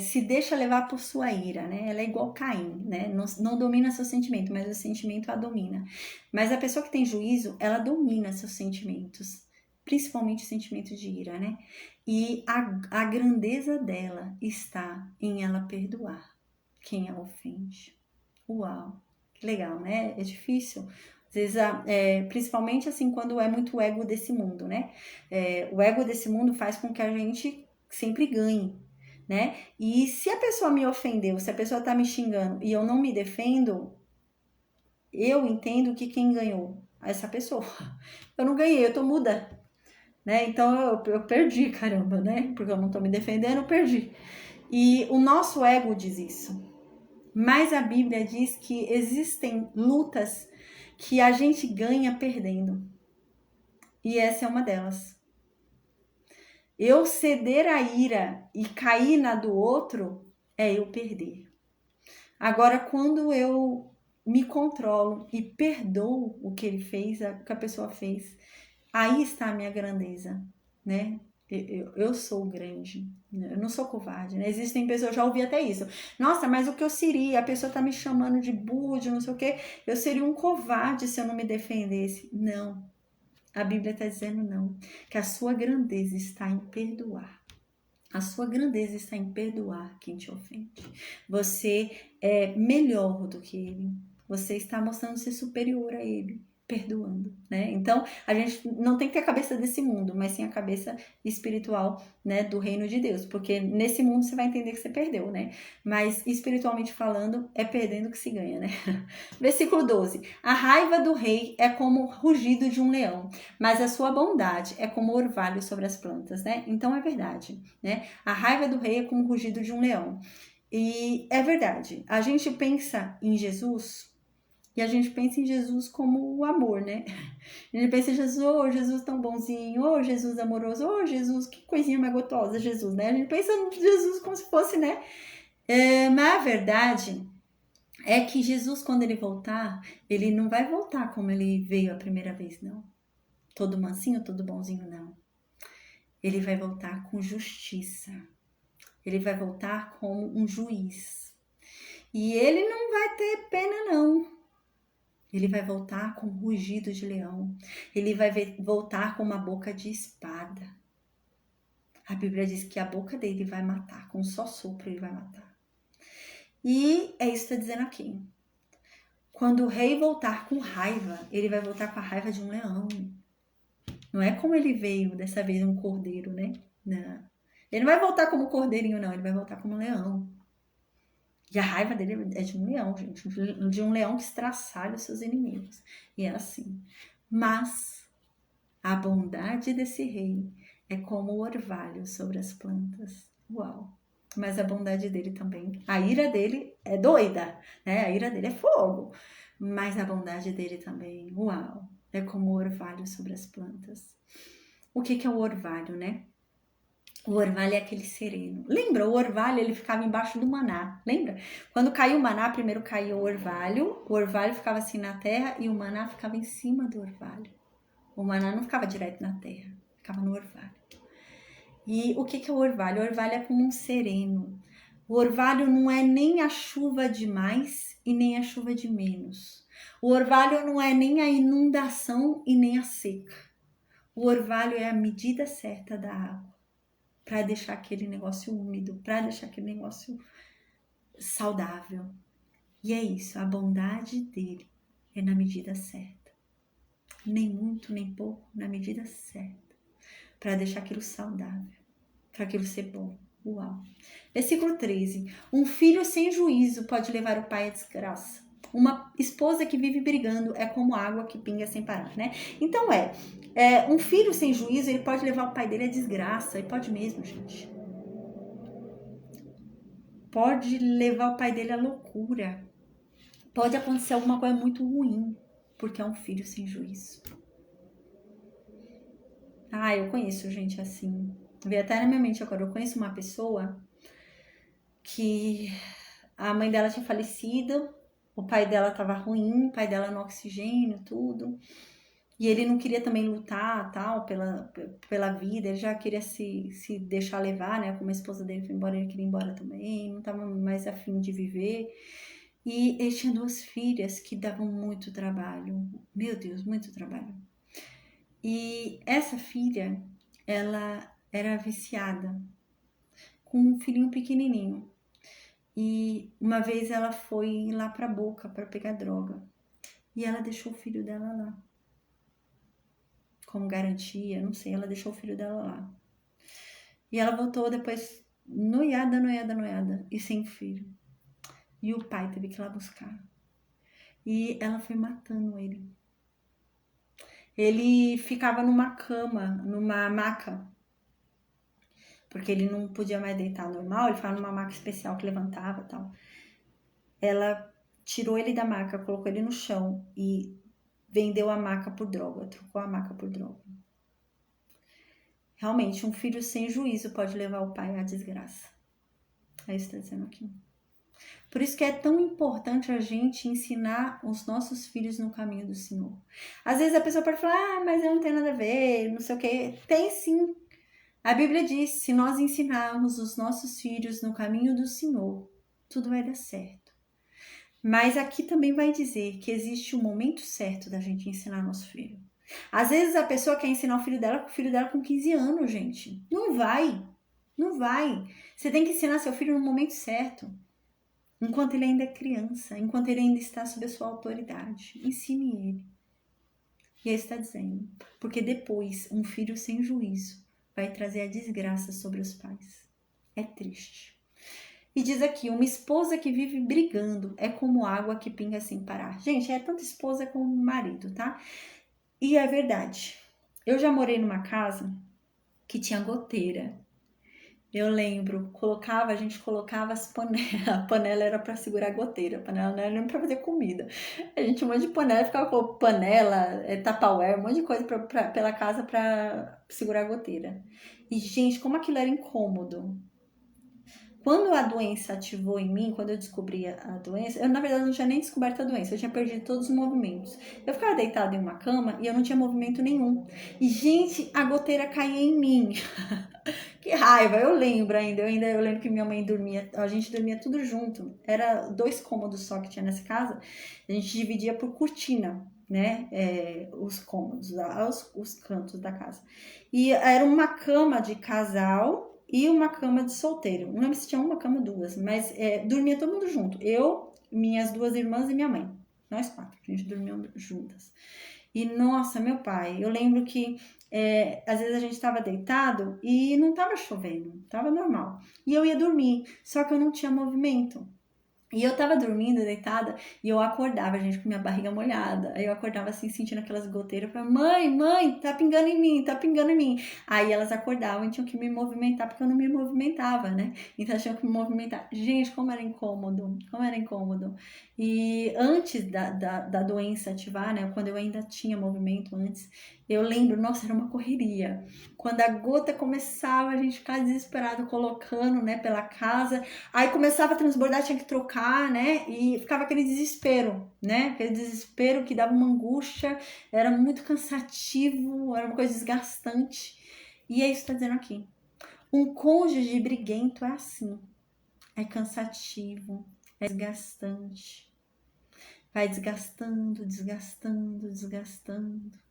se deixa levar por sua ira, né? Ela é igual Caim, né? Não domina seu sentimento, mas o sentimento a domina. Mas a pessoa que tem juízo, ela domina seus sentimentos, principalmente o sentimento de ira, né? E a grandeza dela está em ela perdoar quem a ofende. Uau, que legal, né? É difícil. Às vezes, principalmente assim, quando é muito ego desse mundo, né? O ego desse mundo faz com que a gente sempre ganhe, né? E se a pessoa me ofendeu, se a pessoa tá me xingando e eu não me defendo, eu entendo que quem ganhou é essa pessoa. Eu não ganhei, eu tô muda, né? Então eu perdi, caramba, né? Porque eu não tô me defendendo, eu perdi. E o nosso ego diz isso. Mas a Bíblia diz que existem lutas que a gente ganha perdendo. E essa é uma delas. Eu ceder à ira e cair na do outro é eu perder. Agora, quando eu me controlo e perdoo o que ele fez, o que a pessoa fez, aí está a minha grandeza, né? Eu sou grande, eu não sou covarde, né? Existem pessoas, eu já ouvi até isso. Nossa, mas o que eu seria? A pessoa tá me chamando de burro, de não sei o quê. Eu seria um covarde se eu não me defendesse. Não, a Bíblia está dizendo não, que a sua grandeza está em perdoar. A sua grandeza está em perdoar quem te ofende. Você é melhor do que ele. Você está mostrando ser superior a ele, perdoando, né? Então, a gente não tem que ter a cabeça desse mundo, mas sim a cabeça espiritual, né, do reino de Deus, porque nesse mundo você vai entender que você perdeu, né? Mas espiritualmente falando, é perdendo que se ganha, né? Versículo 12. A raiva do rei é como o rugido de um leão, mas a sua bondade é como o orvalho sobre as plantas, né? Então é verdade, né? A raiva do rei é como o rugido de um leão. E é verdade. A gente pensa em Jesus e a gente pensa em Jesus como o amor, né? A gente pensa em Jesus, oh, Jesus tão bonzinho, oh, Jesus amoroso, oh, Jesus, que coisinha mais gostosa, Jesus, né? A gente pensa em Jesus como se fosse, né? Mas a verdade é que Jesus, quando ele voltar, ele não vai voltar como ele veio a primeira vez, não. Todo mansinho, todo bonzinho, não. Ele vai voltar com justiça. Ele vai voltar como um juiz. E ele não vai ter pena, não. Ele vai voltar com rugido de leão. Ele vai voltar com uma boca de espada. A Bíblia diz que a boca dele vai matar. Com um só sopro ele vai matar. E é isso que está dizendo aqui. Quando o rei voltar com raiva, ele vai voltar com a raiva de um leão. Não é como ele veio dessa vez, um cordeiro, né? Não. Ele não vai voltar como cordeirinho, não. Ele vai voltar como um leão. E a raiva dele é de um leão, gente. De um leão que estraçalha os seus inimigos. E é assim. Mas a bondade desse rei é como o orvalho sobre as plantas. Uau! Mas a bondade dele também. A ira dele é doida, né? A ira dele é fogo. Mas a bondade dele também, uau! É como o orvalho sobre as plantas. O que é o orvalho, né? O orvalho é aquele sereno. Lembra? O orvalho, ele ficava embaixo do maná. Lembra? Quando caiu o maná, primeiro caiu o orvalho ficava assim na terra e o maná ficava em cima do orvalho. O maná não ficava direto na terra, ficava no orvalho. E o que é o orvalho? O orvalho é como um sereno. O orvalho não é nem a chuva de mais e nem a chuva de menos. O orvalho não é nem a inundação e nem a seca. O orvalho é a medida certa da água para deixar aquele negócio úmido, para deixar aquele negócio saudável. E é isso, a bondade dele é na medida certa. Nem muito, nem pouco, na medida certa. Para deixar aquilo saudável, para aquilo ser bom. Uau! Versículo 13. Um filho sem juízo pode levar o pai à desgraça. Uma esposa que vive brigando é como água que pinga sem parar, né? Então um filho sem juízo, ele pode levar o pai dele à desgraça. E pode mesmo, gente. Pode levar o pai dele à loucura. Pode acontecer alguma coisa muito ruim, porque é um filho sem juízo. Ah, eu conheço gente assim. Veio até na minha mente agora. Eu conheço uma pessoa que a mãe dela tinha falecido, o pai dela tava ruim, o pai dela no oxigênio, tudo. E ele não queria também lutar, tal, pela vida, ele já queria se deixar levar, né? Como a esposa dele foi embora, ele queria ir embora também, não tava mais afim de viver. E ele tinha 2 filhas que davam muito trabalho, meu Deus, muito trabalho. E essa filha, ela era viciada, com um filhinho pequenininho. E uma vez ela foi lá pra Boca para pegar droga. E ela deixou o filho dela lá. Como garantia, não sei, ela deixou o filho dela lá. E ela voltou depois noiada, e sem filho. E o pai teve que ir lá buscar. E ela foi matando ele. Ele ficava numa cama, numa maca, porque ele não podia mais deitar normal, ele ficava numa maca especial que levantava e tal. Ela tirou ele da maca, colocou ele no chão e vendeu a maca por droga, trocou a maca por droga. Realmente, um filho sem juízo pode levar o pai à desgraça. É isso que está dizendo aqui. Por isso que é tão importante a gente ensinar os nossos filhos no caminho do Senhor. Às vezes a pessoa pode falar, mas eu não tenho nada a ver, não sei o quê. Tem sim. A Bíblia diz: se nós ensinarmos os nossos filhos no caminho do Senhor, tudo vai dar certo. Mas aqui também vai dizer que existe um momento certo da gente ensinar nosso filho. Às vezes a pessoa quer ensinar o filho dela com 15 anos, gente. Não vai. Não vai. Você tem que ensinar seu filho no momento certo. Enquanto ele ainda é criança, enquanto ele ainda está sob a sua autoridade. Ensine ele. E aí está dizendo, porque depois um filho sem juízo vai trazer a desgraça sobre os pais. É triste. E diz aqui, uma esposa que vive brigando é como água que pinga sem parar. Gente, é tanto esposa como marido, tá? E é verdade. Eu já morei numa casa que tinha goteira. Eu lembro, a gente colocava as panelas. A panela era para segurar a goteira, a panela não era nem para fazer comida. A gente tinha um monte de panela, ficava com panela, Tupperware, um monte de coisa pela casa para segurar a goteira. E, gente, como aquilo era incômodo. Quando a doença ativou em mim, quando eu descobri a doença, eu na verdade não tinha nem descoberto a doença, eu tinha perdido todos os movimentos. Eu ficava deitada em uma cama e eu não tinha movimento nenhum. E, gente, a goteira caía em mim. Que raiva, eu lembro ainda. Eu lembro que minha mãe dormia, a gente dormia tudo junto. Era 2 cômodos só que tinha nessa casa. A gente dividia por cortina, né? Os cômodos, os cantos da casa. E era uma cama de casal e uma cama de solteiro. Não lembro se tinha uma cama ou 2, mas dormia todo mundo junto. Eu, minhas 2 irmãs e minha mãe. Nós 4, a gente dormia juntas. E nossa, meu pai, eu lembro que às vezes a gente estava deitado e não estava chovendo, estava normal. E eu ia dormir, só que eu não tinha movimento. E eu tava dormindo, deitada, e eu acordava, gente, com minha barriga molhada. Aí eu acordava assim, sentindo aquelas goteiras. Eu falava, mãe, tá pingando em mim, tá pingando em mim. Aí elas acordavam e tinham que me movimentar, porque eu não me movimentava, né? Então elas tinham que me movimentar. Gente, como era incômodo, como era incômodo. E antes da doença ativar, né? Quando eu ainda tinha movimento antes, eu lembro, nossa, era uma correria. Quando a gota começava, a gente ficava desesperado colocando, né, pela casa. Aí começava a transbordar, tinha que trocar, né? E ficava aquele desespero, né? Aquele desespero que dava uma angústia, era muito cansativo, era uma coisa desgastante. E é isso que está dizendo aqui. Um cônjuge briguento é assim. É cansativo, é desgastante. Vai desgastando, desgastando, desgastando.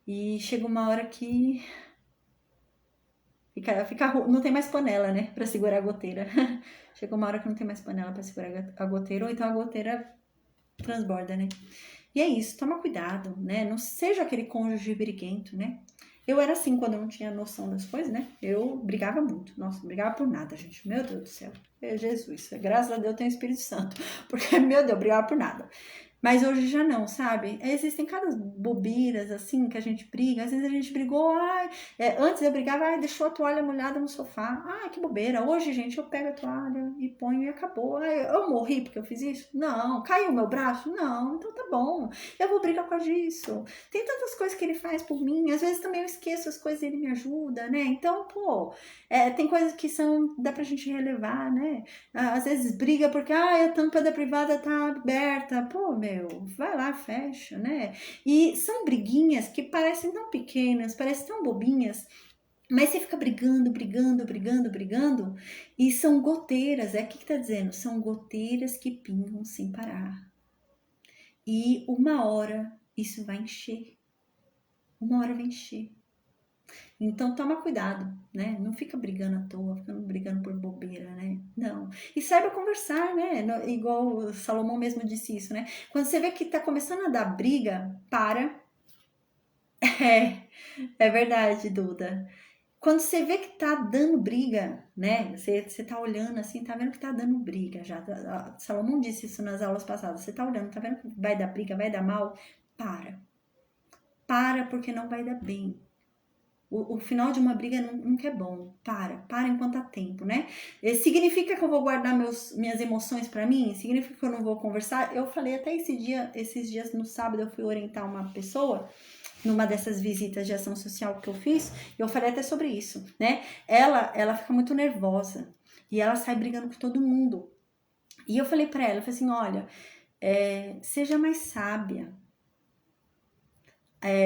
E chega uma hora que não tem mais panela, né? Pra segurar a goteira. Chega uma hora que não tem mais panela pra segurar a goteira, ou então a goteira transborda, né? E é isso, toma cuidado, né? Não seja aquele cônjuge briguento, né? Eu era assim quando eu não tinha noção das coisas, né? Eu brigava muito. Nossa, não brigava por nada, gente. Meu Deus do céu. Jesus, graças a Deus eu tenho o Espírito Santo. Porque, meu Deus, eu brigava por nada. Mas hoje já não, sabe? Existem cada bobeiras assim que a gente briga. Às vezes a gente brigou, antes eu brigava, deixou a toalha molhada no sofá. Ai, que bobeira. Hoje, gente, eu pego a toalha e ponho e acabou. Ai, eu morri porque eu fiz isso? Não. Caiu o meu braço? Não. Então tá bom. Eu vou brigar por causa disso. Tem tantas coisas que ele faz por mim. Às vezes também eu esqueço as coisas e ele me ajuda, né? Então, pô, tem coisas que dá pra gente relevar, né? Às vezes briga porque a tampa da privada tá aberta. Pô, meu, vai lá, fecha, né? E são briguinhas que parecem tão pequenas, parecem tão bobinhas, mas você fica brigando, e são goteiras. O que tá dizendo? São goteiras que pingam sem parar. E uma hora isso vai encher. Uma hora vai encher. Então toma cuidado, né? Não fica brigando à toa, ficando brigando por bobeira, né? Não. E saiba conversar, né? Igual o Salomão mesmo disse isso, né? Quando você vê que tá começando a dar briga, para. É verdade, Duda. Quando você vê que tá dando briga, né? Você tá olhando assim, tá vendo que tá dando briga já. Salomão disse isso nas aulas passadas. Você tá olhando, tá vendo que vai dar briga, vai dar mal? Para. Para, porque não vai dar bem. O final de uma briga nunca é bom. Para enquanto há tempo, né? Significa que eu vou guardar minhas emoções para mim? Significa que eu não vou conversar? Eu falei até esses dias no sábado, eu fui orientar uma pessoa numa dessas visitas de ação social que eu fiz, eu falei até sobre isso, né? Ela fica muito nervosa e ela sai brigando com todo mundo. E eu falei para ela, eu falei assim, olha, seja mais sábia.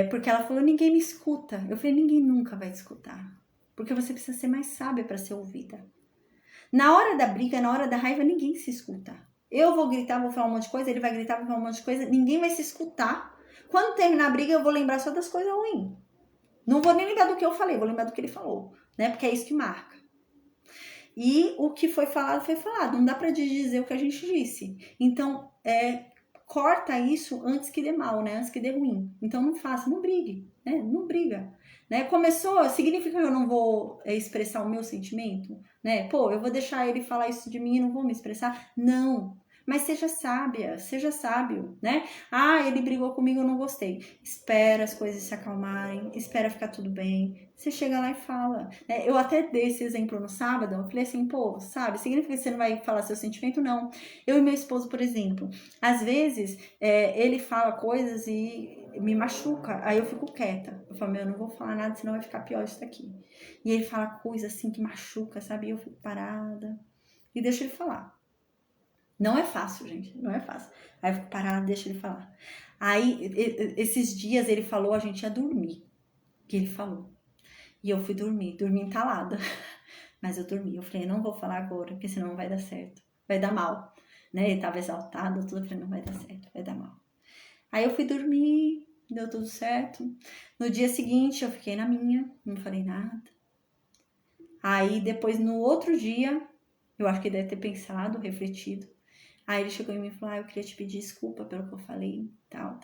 Porque ela falou, ninguém me escuta. Eu falei, ninguém nunca vai te escutar. Porque você precisa ser mais sábia para ser ouvida. Na hora da briga, na hora da raiva, ninguém se escuta. Eu vou gritar, vou falar um monte de coisa, ele vai gritar, vou falar um monte de coisa, ninguém vai se escutar. Quando terminar a briga, eu vou lembrar só das coisas ruins. Não vou nem lembrar do que eu falei, vou lembrar do que ele falou, né? Porque é isso que marca. E o que foi falado, foi falado. Não dá pra dizer o que a gente disse. Então, corta isso antes que dê mal, né? Antes que dê ruim. Então, não faça, não brigue, né? Não briga. Né? Começou, significa que eu não vou expressar o meu sentimento? Né? Pô, eu vou deixar ele falar isso de mim e não vou me expressar? Não. Mas seja sábia, seja sábio, né? Ah, ele brigou comigo, eu não gostei. Espera as coisas se acalmarem, espera ficar tudo bem. Você chega lá e fala. Eu até dei esse exemplo no sábado, eu falei assim, pô, sabe, significa que você não vai falar seu sentimento? Não. Eu e meu esposo, por exemplo, às vezes ele fala coisas e me machuca, aí eu fico quieta. Eu falo, eu não vou falar nada, senão vai ficar pior isso daqui. E ele fala coisa assim que machuca, sabe? E eu fico parada e deixo ele falar. Não é fácil, gente, não é fácil. Aí eu fico parada, deixo ele falar. Aí, esses dias ele falou, a gente ia dormir, que ele falou. E eu fui dormir entalada. Mas eu dormi. Eu falei, não vou falar agora, porque senão não vai dar certo. Vai dar mal. Né? Ele tava exaltado, tudo. Eu falei, não vai dar certo, vai dar mal. Aí eu fui dormir, deu tudo certo. No dia seguinte, eu fiquei na minha, não falei nada. Aí depois, no outro dia, eu acho que ele deve ter pensado, refletido. Aí ele chegou em mim e falou, eu queria te pedir desculpa pelo que eu falei, tal.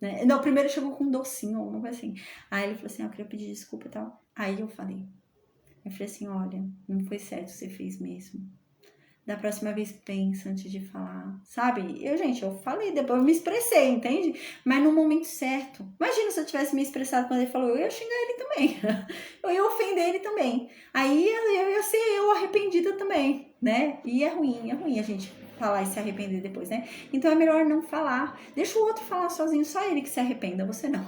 Né? Não, primeiro ele chegou com um docinho, alguma coisa assim. Aí ele falou assim, eu queria pedir desculpa e tal. Aí eu falei assim, olha, não foi certo o que você fez mesmo. Da próxima vez pensa antes de falar, sabe? Eu falei, depois eu me expressei, entende? Mas no momento certo. Imagina se eu tivesse me expressado quando ele falou, eu ia xingar ele também. Eu ia ofender ele também. Aí eu ia ser eu arrependida também, né? E é ruim a gente falar e se arrepender depois, né? Então é melhor não falar. Deixa o outro falar sozinho, só ele que se arrependa, você não.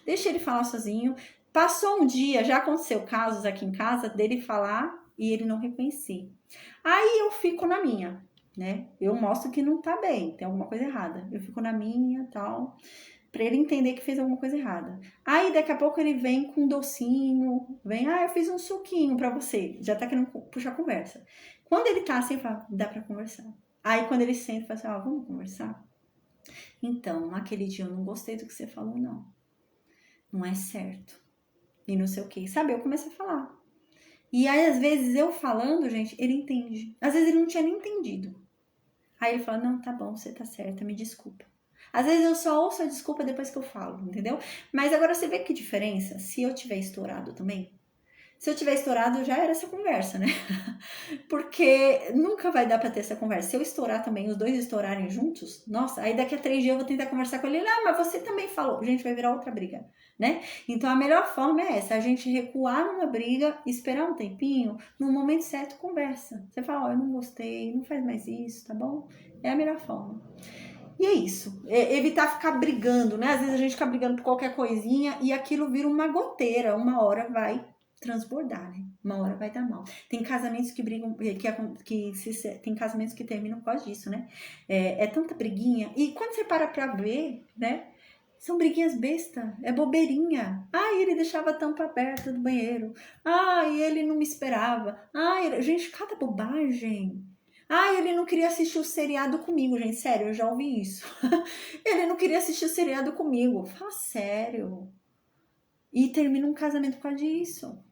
Deixa ele falar sozinho. Passou um dia, já aconteceu casos aqui em casa dele falar e ele não reconhecer. Aí eu fico na minha, né? Eu mostro que não tá bem, tem alguma coisa errada. Eu fico na minha, tal, pra ele entender que fez alguma coisa errada. Aí daqui a pouco ele vem com um docinho, eu fiz um suquinho pra você. Já tá querendo puxar conversa. Quando ele tá assim, eu falo, dá pra conversar. Aí quando ele senta, fala assim, vamos conversar? Então, naquele dia eu não gostei do que você falou, não. Não é certo. E não sei o que. Sabe, eu começo a falar. E aí, às vezes, eu falando, gente, ele entende. Às vezes ele não tinha nem entendido. Aí ele fala, não, tá bom, você tá certa, me desculpa. Às vezes eu só ouço a desculpa depois que eu falo, entendeu? Mas agora você vê que diferença se eu tiver estourado também. Se eu tiver estourado, já era essa conversa, né? Porque nunca vai dar pra ter essa conversa. Se eu estourar também, os dois estourarem juntos, nossa, aí daqui a 3 dias eu vou tentar conversar com ele. Mas você também falou. Gente, vai virar outra briga, né? Então a melhor forma é essa, a gente recuar numa briga, esperar um tempinho, no momento certo, conversa. Você fala, eu não gostei, não faz mais isso, tá bom? É a melhor forma. E é isso, evitar ficar brigando, né? Às vezes a gente fica brigando por qualquer coisinha e aquilo vira uma goteira, uma hora vai transbordar, né? Uma hora vai dar mal. Tem casamentos que brigam, tem casamentos que terminam por causa disso, né? É tanta briguinha. E quando você para pra ver, né? São briguinhas besta, é bobeirinha. Ele deixava a tampa aberta do banheiro. Ele não me esperava. Gente, cada bobagem. Ele não queria assistir o seriado comigo, gente. Sério, eu já ouvi isso. Ele não queria assistir o seriado comigo. Fala sério. E termina um casamento por causa disso.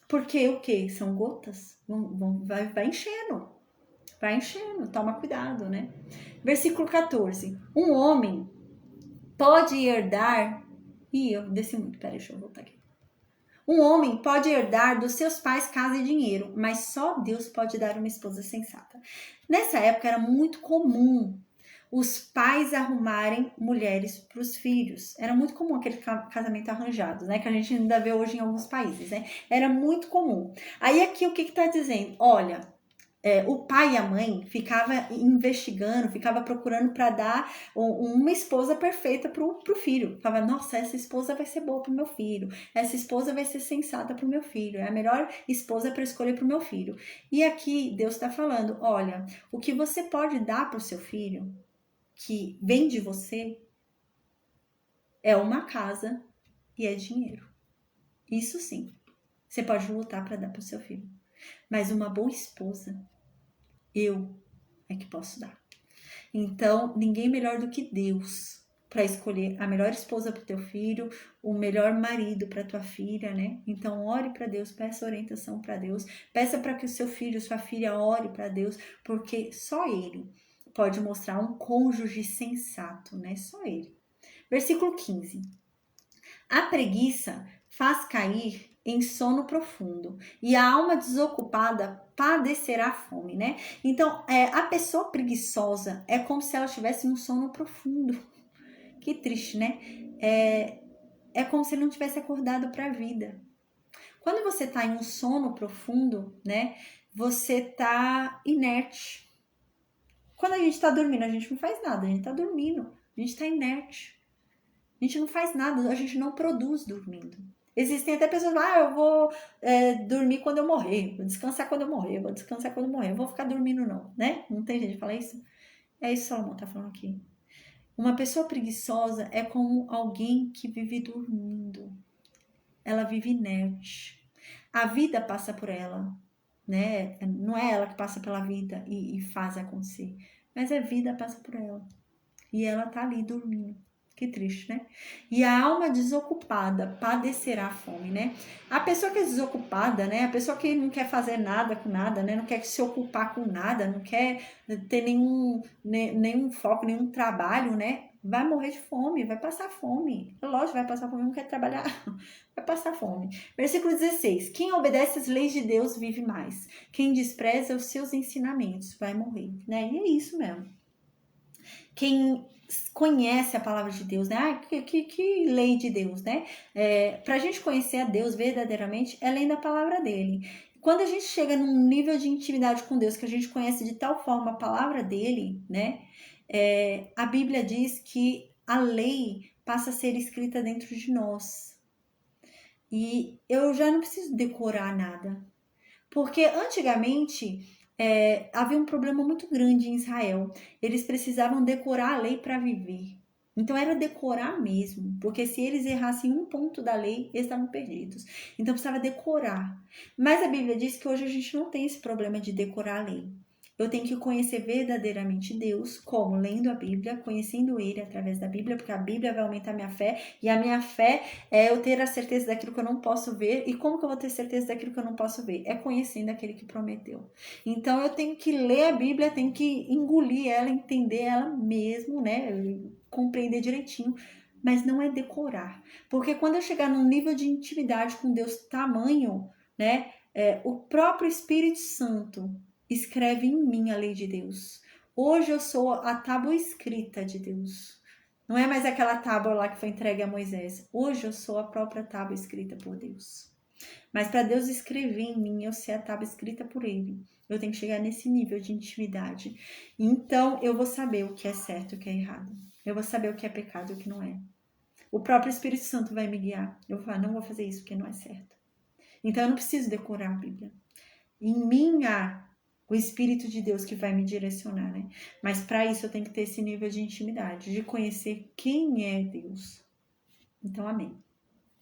Porque o quê? São gotas? Vai enchendo. Vai enchendo. Toma cuidado, né? Versículo 14. Um homem pode herdar... eu desci muito. Peraí, deixa eu voltar aqui. Um homem pode herdar dos seus pais casa e dinheiro, mas só Deus pode dar uma esposa sensata. Nessa época era muito comum os pais arrumarem mulheres para os filhos. Era muito comum aquele casamento arranjado, né? Que a gente ainda vê hoje em alguns países, né? Era muito comum. Aí aqui o que está dizendo? Olha, o pai e a mãe ficava investigando, ficava procurando para dar uma esposa perfeita pro filho. Falava, nossa, essa esposa vai ser boa pro meu filho, essa esposa vai ser sensata pro meu filho, é a melhor esposa para escolher pro meu filho. E aqui Deus está falando, olha, o que você pode dar pro seu filho, que vem de você, é uma casa e é dinheiro. Isso sim, você pode lutar para dar para o seu filho. Mas uma boa esposa, eu é que posso dar. Então, ninguém melhor do que Deus para escolher a melhor esposa para o teu filho, o melhor marido para tua filha, né? Então, ore para Deus, peça orientação para Deus, peça para que o seu filho, sua filha ore para Deus, porque só Ele pode mostrar um cônjuge sensato, né? Só Ele. Versículo 15. A preguiça faz cair em sono profundo e a alma desocupada padecerá fome, né? Então, a pessoa preguiçosa é como se ela estivesse num sono profundo. Que triste, né? É como se ele não tivesse acordado para a vida. Quando você está em um sono profundo, né? Você está inerte. Quando a gente está dormindo, a gente não faz nada, a gente está dormindo, a gente está inerte. A gente não faz nada, a gente não produz dormindo. Existem até pessoas que falam, eu vou dormir quando eu morrer, vou descansar quando eu morrer, vou descansar quando eu morrer, eu vou ficar dormindo não, né? Não tem gente que fala isso? É isso que Salomão tá falando aqui. Uma pessoa preguiçosa é como alguém que vive dormindo. Ela vive inerte. A vida passa por ela, né? Não é ela que passa pela vida e faz acontecer, mas a vida passa por ela. E ela tá ali dormindo. Que triste, né? E a alma desocupada padecerá fome, né? A pessoa que é desocupada, né? A pessoa que não quer fazer nada com nada, né? Não quer se ocupar com nada, não quer ter nenhum foco, nenhum trabalho, né? Vai morrer de fome, vai passar fome. Lógico, vai passar fome, não quer trabalhar, vai passar fome. Versículo 16. Quem obedece às leis de Deus vive mais. Quem despreza os seus ensinamentos vai morrer, né? E é isso mesmo. Quem conhece a palavra de Deus, né? Que lei de Deus, né? Para a gente conhecer a Deus verdadeiramente, é lendo a palavra dele. Quando a gente chega num nível de intimidade com Deus, que a gente conhece de tal forma a palavra dele, né? A Bíblia diz que a lei passa a ser escrita dentro de nós. E eu já não preciso decorar nada. Porque antigamente havia um problema muito grande em Israel. Eles precisavam decorar a lei para viver. Então era decorar mesmo, porque se eles errassem um ponto da lei, eles estavam perdidos. Então precisava decorar. Mas a Bíblia diz que hoje a gente não tem esse problema de decorar a lei. Eu tenho que conhecer verdadeiramente Deus, como? Lendo a Bíblia, conhecendo Ele através da Bíblia, porque a Bíblia vai aumentar a minha fé, e a minha fé é eu ter a certeza daquilo que eu não posso ver. E como que eu vou ter certeza daquilo que eu não posso ver? É conhecendo aquele que prometeu. Então eu tenho que ler a Bíblia, tenho que engolir ela, entender ela mesmo, né? Compreender direitinho. Mas não é decorar. Porque quando eu chegar num nível de intimidade com Deus tamanho, né? O próprio Espírito Santo escreve em mim a lei de Deus. Hoje eu sou a tábua escrita de Deus. Não é mais aquela tábua lá que foi entregue a Moisés. Hoje eu sou a própria tábua escrita por Deus. Mas para Deus escrever em mim, eu ser a tábua escrita por Ele, eu tenho que chegar nesse nível de intimidade. Então eu vou saber o que é certo e o que é errado. Eu vou saber o que é pecado e o que não é. O próprio Espírito Santo vai me guiar. Eu vou falar, não vou fazer isso porque não é certo. Então eu não preciso decorar a Bíblia. Em mim há o Espírito de Deus que vai me direcionar, né? Mas para isso eu tenho que ter esse nível de intimidade, de conhecer quem é Deus. Então, amém.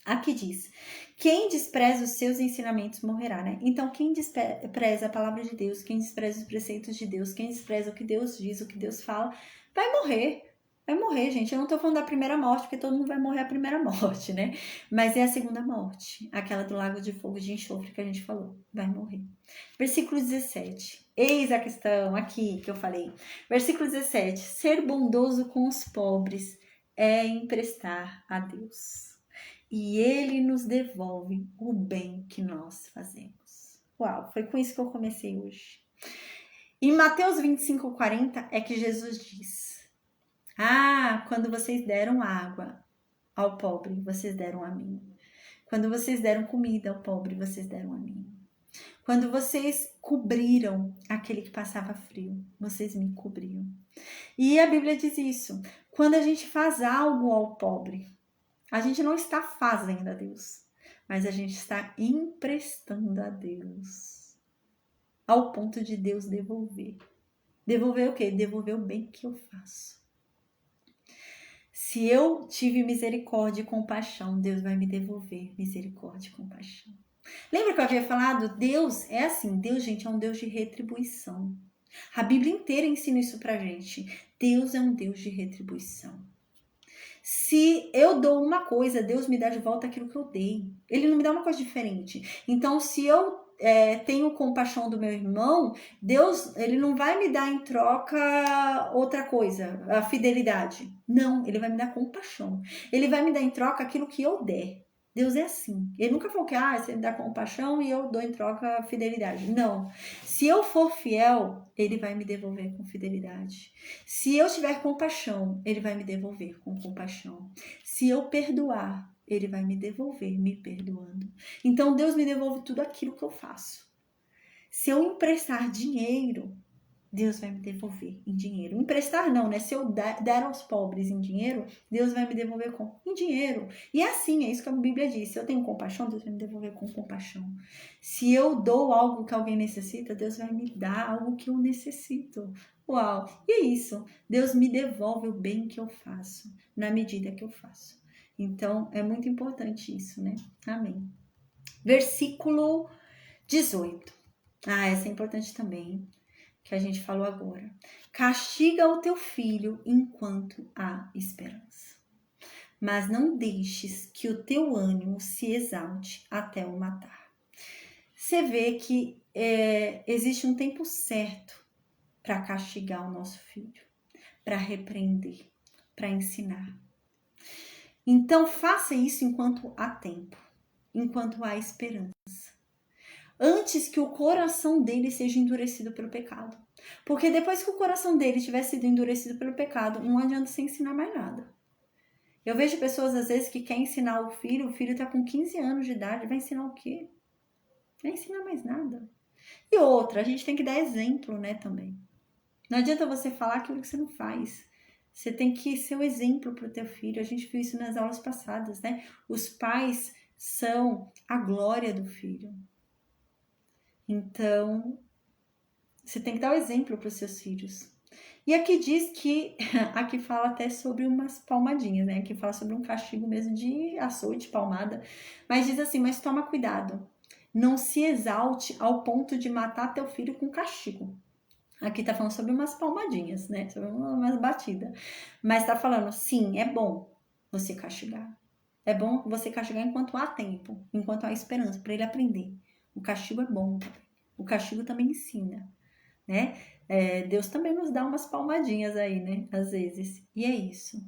Aqui diz, quem despreza os seus ensinamentos morrerá, né? Então, quem despreza a palavra de Deus, quem despreza os preceitos de Deus, quem despreza o que Deus diz, o que Deus fala, vai morrer. Vai morrer, gente. Eu não tô falando da primeira morte, porque todo mundo vai morrer a primeira morte, né? Mas é a segunda morte, aquela do lago de fogo de enxofre que a gente falou. Vai morrer. Versículo 17. Eis a questão aqui que eu falei. Versículo 17. Ser bondoso com os pobres é emprestar a Deus. E Ele nos devolve o bem que nós fazemos. Uau, foi com isso que eu comecei hoje. Em Mateus 25:40 é que Jesus diz: quando vocês deram água ao pobre, vocês deram a mim. Quando vocês deram comida ao pobre, vocês deram a mim. Quando vocês cobriram aquele que passava frio, vocês me cobriram. E a Bíblia diz isso. Quando a gente faz algo ao pobre, a gente não está fazendo a Deus, mas a gente está emprestando a Deus. Ao ponto de Deus devolver. Devolver o quê? Devolver o bem que eu faço. Se eu tive misericórdia e compaixão, Deus vai me devolver misericórdia e compaixão. Lembra que eu havia falado? Deus é assim. Deus, gente, é um Deus de retribuição. A Bíblia inteira ensina isso pra gente. Deus é um Deus de retribuição. Se eu dou uma coisa, Deus me dá de volta aquilo que eu dei. Ele não me dá uma coisa diferente. Então, se eu tenho compaixão do meu irmão, Deus, ele não vai me dar em troca outra coisa, a fidelidade. Não, ele vai me dar compaixão. Ele vai me dar em troca aquilo que eu der. Deus é assim. Ele nunca falou que você me dá compaixão e eu dou em troca a fidelidade. Não. Se eu for fiel, ele vai me devolver com fidelidade. Se eu tiver compaixão, ele vai me devolver com compaixão. Se eu perdoar, ele vai me devolver me perdoando. Então Deus me devolve tudo aquilo que eu faço. Se eu emprestar dinheiro, Deus vai me devolver em dinheiro. Emprestar não, né? Se eu dar aos pobres em dinheiro, Deus vai me devolver em dinheiro. E é assim, é isso que a Bíblia diz. Se eu tenho compaixão, Deus vai me devolver com compaixão. Se eu dou algo que alguém necessita, Deus vai me dar algo que eu necessito. Uau! E é isso. Deus me devolve o bem que eu faço, na medida que eu faço. Então, é muito importante isso, né? Amém. Versículo 18. Essa é importante também, que a gente falou agora. Castiga o teu filho enquanto há esperança, mas não deixes que o teu ânimo se exalte até o matar. Você vê que existe um tempo certo para castigar o nosso filho, para repreender, para ensinar. Então faça isso enquanto há tempo, enquanto há esperança. Antes que o coração dele seja endurecido pelo pecado. Porque depois que o coração dele tiver sido endurecido pelo pecado, não adianta você ensinar mais nada. Eu vejo pessoas, às vezes, que querem ensinar o filho tá com 15 anos de idade, vai ensinar o quê? Não vai ensinar mais nada. E outra, a gente tem que dar exemplo, né, também. Não adianta você falar aquilo que você não faz. Você tem que ser o exemplo para o teu filho. A gente viu isso nas aulas passadas, né? Os pais são a glória do filho. Então, você tem que dar o exemplo para os seus filhos. E aqui diz que, aqui fala até sobre umas palmadinhas, né? Aqui fala sobre um castigo mesmo de açoite, palmada. Mas diz assim, mas toma cuidado. Não se exalte ao ponto de matar teu filho com castigo. Aqui tá falando sobre umas palmadinhas, né? Sobre umas batidas. Mas tá falando, sim, é bom você castigar. É bom você castigar enquanto há tempo, enquanto há esperança, para ele aprender. O castigo é bom. O castigo também ensina, né? Deus também nos dá umas palmadinhas aí, né? Às vezes. E é isso.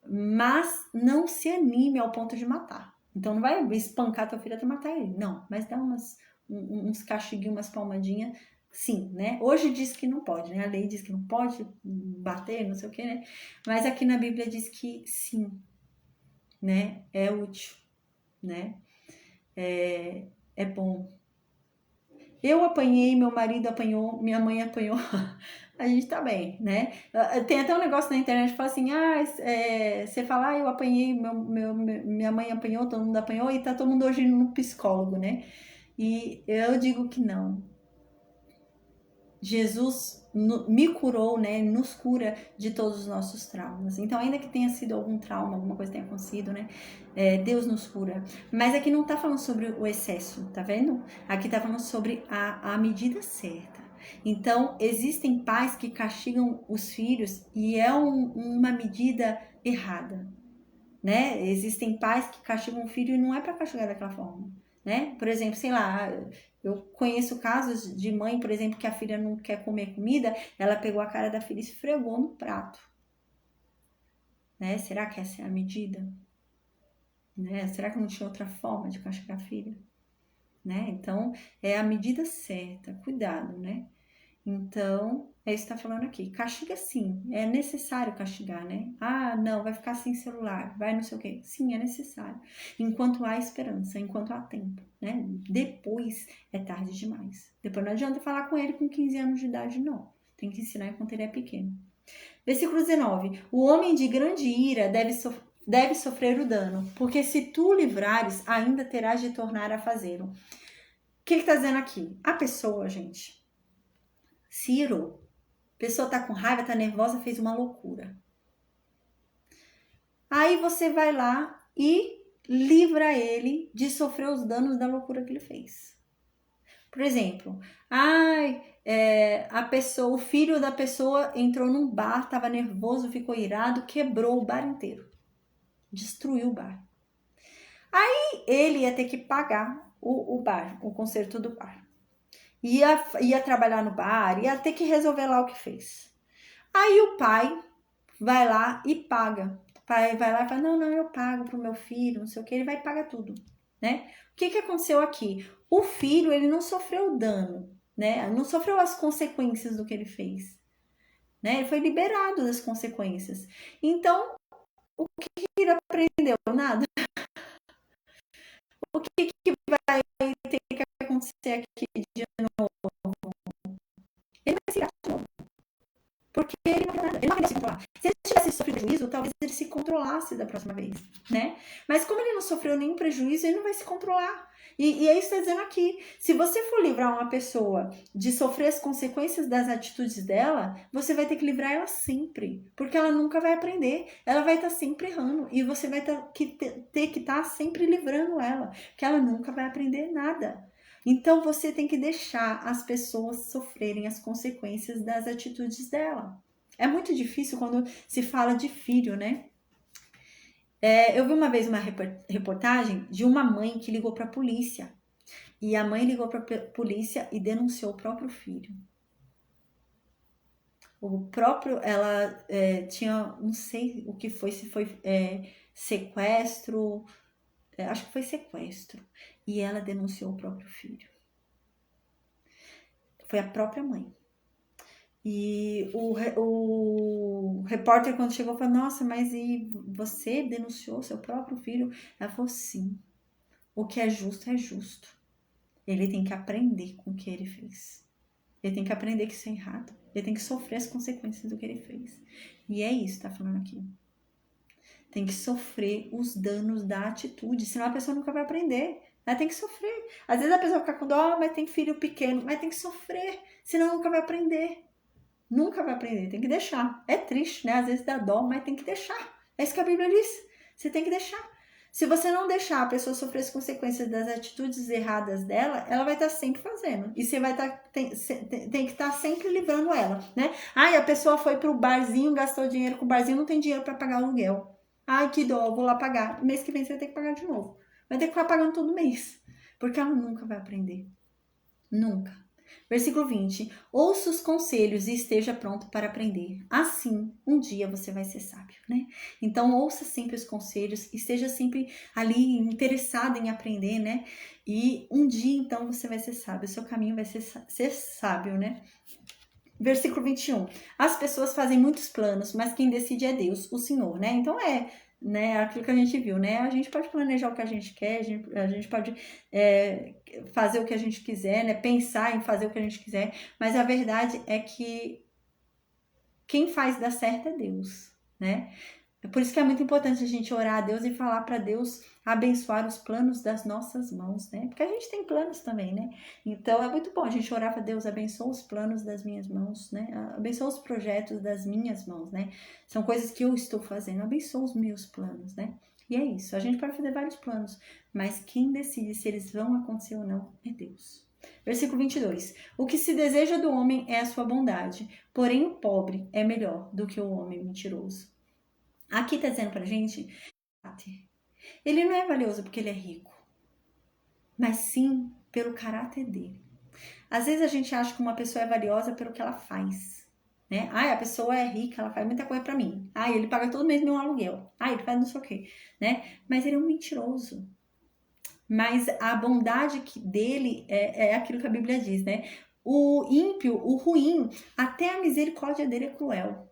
Mas não se anime ao ponto de matar. Então não vai espancar teu filho até matar ele. Não, mas dá uns castiguinhos, umas palmadinhas. Sim, né? Hoje diz que não pode, né? A lei diz que não pode bater, não sei o que, né? Mas aqui na Bíblia diz que sim, né? É útil, né? É bom. Eu apanhei, meu marido apanhou, minha mãe apanhou, a gente tá bem, né? Tem até um negócio na internet que fala assim, você fala, eu apanhei, minha mãe apanhou, todo mundo apanhou, e tá todo mundo hoje no psicólogo, né? E eu digo que não. Jesus me curou, né? Nos cura de todos os nossos traumas. Então, ainda que tenha sido algum trauma, alguma coisa tenha acontecido, né? Deus nos cura. Mas aqui não tá falando sobre o excesso, tá vendo? Aqui tá falando sobre a medida certa. Então, existem pais que castigam os filhos e é uma medida errada, né? Existem pais que castigam o filho e não é para castigar daquela forma, né? Por exemplo, sei lá, eu conheço casos de mãe, por exemplo, que a filha não quer comer comida, ela pegou a cara da filha e esfregou no prato, né? Será que essa é a medida? Né? Será que não tinha outra forma de castigar a filha? Né? Então, é a medida certa, cuidado, né? Então, é isso que tá falando aqui. Castiga sim, é necessário castigar, né? Não, vai ficar sem celular, vai não sei o quê. Sim, é necessário. Enquanto há esperança, enquanto há tempo, né? Depois é tarde demais. Depois não adianta falar com ele com 15 anos de idade, não. Tem que ensinar enquanto ele é pequeno. Versículo 19. O homem de grande ira deve sofrer o dano, porque se tu livrares, ainda terás de tornar a fazê-lo. O que está dizendo aqui? A pessoa, gente, se irou. A pessoa tá com raiva, tá nervosa, fez uma loucura. Aí você vai lá e livra ele de sofrer os danos da loucura que ele fez. Por exemplo, a pessoa, o filho da pessoa entrou num bar, estava nervoso, ficou irado, quebrou o bar inteiro, destruiu o bar. Aí ele ia ter que pagar o bar, o conserto do bar. Ia trabalhar no bar, ia ter que resolver lá o que fez. Aí o pai vai lá e paga. O pai vai lá e fala, não, eu pago pro meu filho, não sei o que, ele vai pagar tudo, né? O que aconteceu aqui? O filho, ele não sofreu dano, né? Não sofreu as consequências do que ele fez, né? Ele foi liberado das consequências. Então, o que ele aprendeu? Nada. O que vai ter que acontecer aqui de novo? Ele vai se de novo. Porque ele não aprendeu a se controlar. Se ele tivesse sofrido prejuízo, talvez ele se controlasse da próxima vez, né? Mas como ele não sofreu nenhum prejuízo, ele não vai se controlar. E é isso que está dizendo aqui. Se você for livrar uma pessoa de sofrer as consequências das atitudes dela, você vai ter que livrar ela sempre. Porque ela nunca vai aprender. Ela vai estar sempre errando. E você vai ter que estar sempre livrando ela. Porque ela nunca vai aprender nada. Então você tem que deixar as pessoas sofrerem as consequências das atitudes dela. É muito difícil quando se fala de filho, né? Eu vi uma vez uma reportagem de uma mãe que ligou para a polícia. E a mãe ligou para a polícia e denunciou o próprio filho. Ela tinha, não sei o que foi, se foi sequestro, acho que foi sequestro. E ela denunciou o próprio filho. Foi a própria mãe. E o repórter, quando chegou, falou, nossa, mas e você denunciou seu próprio filho? Ela falou, sim, o que é justo é justo. Ele tem que aprender com o que ele fez. Ele tem que aprender que isso é errado. Ele tem que sofrer as consequências do que ele fez. E é isso que tá falando aqui. Tem que sofrer os danos da atitude, senão a pessoa nunca vai aprender. Ela tem que sofrer. Às vezes a pessoa fica com dó, mas tem filho pequeno, mas tem que sofrer, senão nunca vai aprender. Nunca vai aprender, tem que deixar. É triste, né? Às vezes dá dó, mas tem que deixar. É isso que a Bíblia diz. Você tem que deixar. Se você não deixar a pessoa sofrer as consequências das atitudes erradas dela, ela vai estar sempre fazendo. E você vai tem que estar sempre livrando ela, né? Ai, a pessoa foi pro barzinho, gastou dinheiro com o barzinho, não tem dinheiro para pagar o aluguel. Ai, que dó, vou lá pagar. Mês que vem você vai ter que pagar de novo. Vai ter que ficar pagando todo mês. Porque ela nunca vai aprender. Nunca. Versículo 20. Ouça os conselhos e esteja pronto para aprender. Assim, um dia você vai ser sábio, né? Então, ouça sempre os conselhos, esteja sempre ali interessado em aprender, né? E um dia, então, você vai ser sábio. O seu caminho vai ser sábio, né? Versículo 21. As pessoas fazem muitos planos, mas quem decide é Deus, o Senhor, né? Então, né, aquilo que a gente viu, né? A gente pode planejar o que a gente quer, a gente pode fazer o que a gente quiser, né? Pensar em fazer o que a gente quiser, mas a verdade é que quem faz dar certo é Deus, né? É por isso que é muito importante a gente orar a Deus e falar para Deus abençoar os planos das nossas mãos, né? Porque a gente tem planos também, né? Então é muito bom a gente orar para Deus, abençoa os planos das minhas mãos, né? Abençoa os projetos das minhas mãos, né? São coisas que eu estou fazendo, abençoa os meus planos, né? E é isso, a gente pode fazer vários planos, mas quem decide se eles vão acontecer ou não é Deus. Versículo 22. O que se deseja do homem é a sua bondade, porém o pobre é melhor do que o homem mentiroso. Aqui está dizendo pra gente, ele não é valioso porque ele é rico, mas sim pelo caráter dele. Às vezes a gente acha que uma pessoa é valiosa pelo que ela faz, né? A pessoa é rica, ela faz muita coisa pra mim. Ele paga todo mês meu aluguel. Ele faz não sei o quê, né? Mas ele é um mentiroso. Mas a bondade dele é aquilo que a Bíblia diz, né? O ímpio, o ruim, até a misericórdia dele é cruel.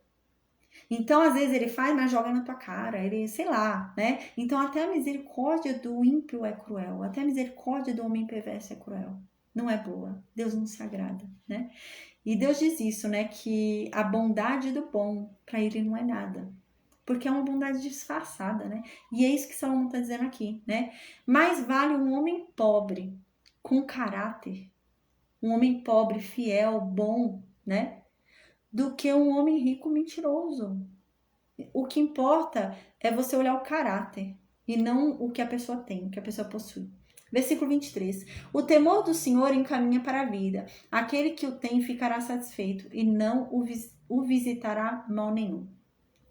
Então, às vezes ele faz, mas joga na tua cara, ele, sei lá, né? Então, até a misericórdia do ímpio é cruel, até a misericórdia do homem perverso é cruel. Não é boa, Deus não se agrada, né? E Deus diz isso, né? Que a bondade do bom, para ele não é nada. Porque é uma bondade disfarçada, né? E é isso que Salomão está dizendo aqui, né? Mais vale um homem pobre, com caráter, um homem pobre, fiel, bom, né? Do que um homem rico mentiroso. O que importa é você olhar o caráter e não o que a pessoa tem, o que a pessoa possui. Versículo 23. O temor do Senhor encaminha para a vida. Aquele que o tem ficará satisfeito e não o visitará mal nenhum.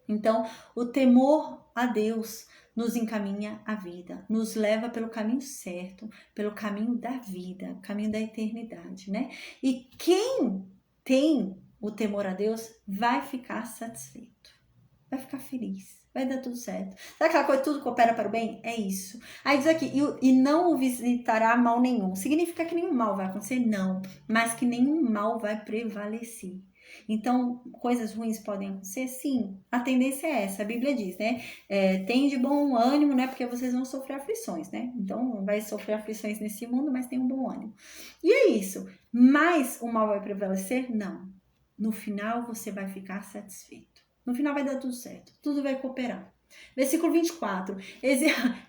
Então, o temor a Deus nos encaminha à vida, nos leva pelo caminho certo, pelo caminho da vida, caminho da eternidade, né? E quem tem o temor a Deus vai ficar satisfeito, vai ficar feliz, vai dar tudo certo. Sabe aquela coisa, tudo coopera para o bem? É isso. Aí diz aqui, e não o visitará mal nenhum. Significa que nenhum mal vai acontecer? Não, mas que nenhum mal vai prevalecer. Então, coisas ruins podem acontecer? Sim, a tendência é essa, a Bíblia diz, né? Tem de bom ânimo, né? Porque vocês vão sofrer aflições, né? Então, vai sofrer aflições nesse mundo, mas tem um bom ânimo. E é isso. Mas o mal vai prevalecer? Não. No final, você vai ficar satisfeito. No final vai dar tudo certo, tudo vai cooperar. Versículo 24.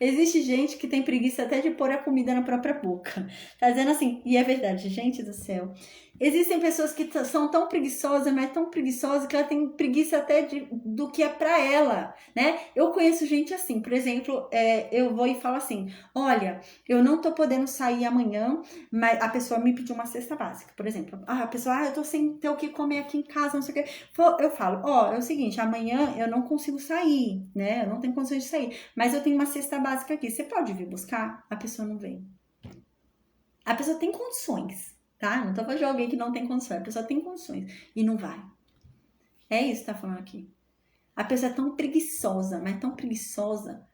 Existe gente que tem preguiça até de pôr a comida na própria boca. Tá dizendo assim, e é verdade, gente do céu. Existem pessoas que são tão preguiçosas, mas tão preguiçosas que ela tem preguiça até do que é pra ela, né? Eu conheço gente assim, por exemplo, eu vou e falo assim, olha, eu não tô podendo sair amanhã, mas a pessoa me pediu uma cesta básica, por exemplo. A pessoa, eu tô sem ter o que comer aqui em casa, não sei o que. Eu falo, é o seguinte, amanhã eu não consigo sair, né? Eu não tenho condições de sair, mas eu tenho uma cesta básica aqui. Você pode vir buscar? A pessoa não vem. A pessoa tem condições, tá? Não tô falando de alguém que não tem condições. A pessoa tem condições e não vai. É isso que tá falando aqui. A pessoa é tão preguiçosa, mas tão preguiçosa,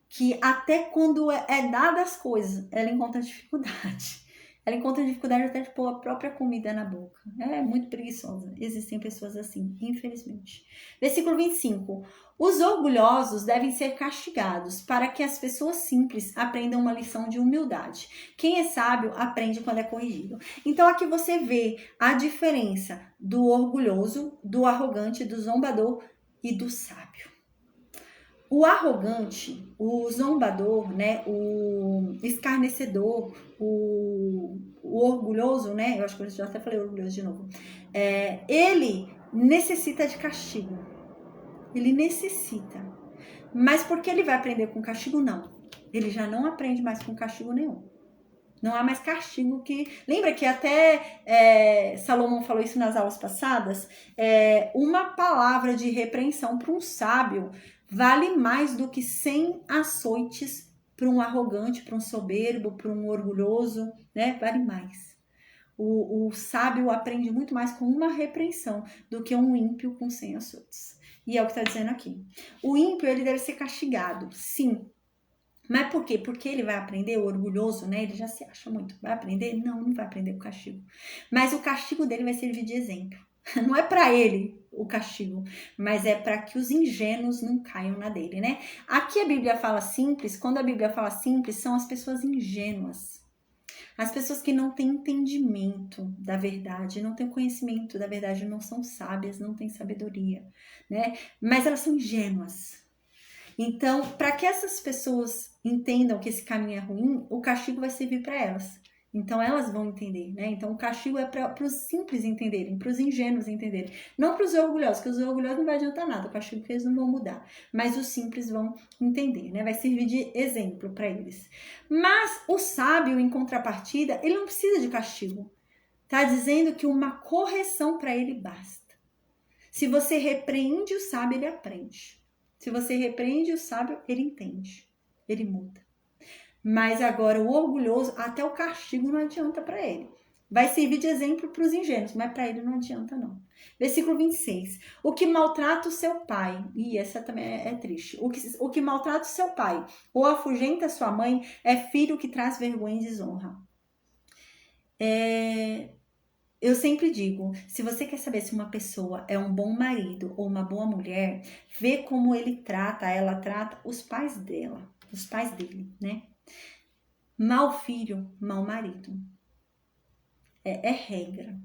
que até quando é dada as coisas, ela encontra dificuldade. Ela encontra dificuldade até de pôr a própria comida na boca. É muito preguiçosa. Existem pessoas assim, infelizmente. Versículo 25. Os orgulhosos devem ser castigados para que as pessoas simples aprendam uma lição de humildade. Quem é sábio aprende quando é corrigido. Então aqui você vê a diferença do orgulhoso, do arrogante, do zombador e do sábio. O arrogante, o zombador, né, o escarnecedor, o orgulhoso, né, eu acho que eu já até falei orgulhoso de novo, ele necessita de castigo. Ele necessita. Mas porque ele vai aprender com castigo? Não. Ele já não aprende mais com castigo nenhum. Não há mais castigo que... Lembra que até Salomão falou isso nas aulas passadas? Uma palavra de repreensão para um sábio vale mais do que 100 açoites para um arrogante, para um soberbo, para um orgulhoso, né? Vale mais. O sábio aprende muito mais com uma repreensão do que um ímpio com 100 açoites. E é o que está dizendo aqui. O ímpio, ele deve ser castigado, sim. Mas por quê? Porque ele vai aprender, o orgulhoso, né? Ele já se acha muito. Vai aprender? Não, não vai aprender com castigo. Mas o castigo dele vai servir de exemplo. Não é para ele o castigo, mas é para que os ingênuos não caiam na dele, né? Aqui a Bíblia fala simples. Quando a Bíblia fala simples, são as pessoas ingênuas. As pessoas que não têm entendimento da verdade, não têm conhecimento da verdade, não são sábias, não têm sabedoria, né? Mas elas são ingênuas. Então, para que essas pessoas entendam que esse caminho é ruim, o castigo vai servir para elas. Então, elas vão entender, né? Então, o castigo é para os simples entenderem, para os ingênuos entenderem. Não para os orgulhosos, porque os orgulhosos não vai adiantar nada, o castigo que eles não vão mudar. Mas os simples vão entender, né? Vai servir de exemplo para eles. Mas o sábio, em contrapartida, ele não precisa de castigo. Tá dizendo que uma correção para ele basta. Se você repreende o sábio, ele aprende. Se você repreende o sábio, ele entende, ele muda. Mas agora o orgulhoso, até o castigo não adianta para ele. Vai servir de exemplo para os ingênuos, mas para ele não adianta não. Versículo 26. O que maltrata o seu pai, e essa também é triste. O que maltrata o seu pai ou afugenta sua mãe é filho que traz vergonha e desonra. Eu sempre digo, se você quer saber se uma pessoa é um bom marido ou uma boa mulher, vê como ela trata os pais dela, os pais dele, né? Mau filho, mau marido. É regra.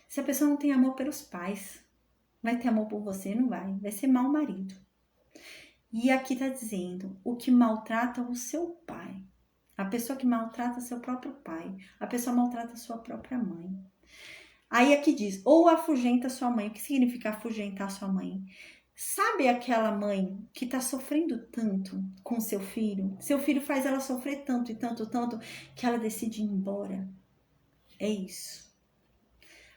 Se a pessoa não tem amor pelos pais, vai ter amor por você? Não vai. Vai ser mau marido. E aqui tá dizendo, o que maltrata o seu pai. A pessoa que maltrata seu próprio pai. A pessoa maltrata sua própria mãe. Aí aqui diz, ou afugenta sua mãe. O que significa afugentar sua mãe? Sabe aquela mãe que tá sofrendo tanto com seu filho? Seu filho faz ela sofrer tanto e tanto, tanto, que ela decide ir embora. É isso.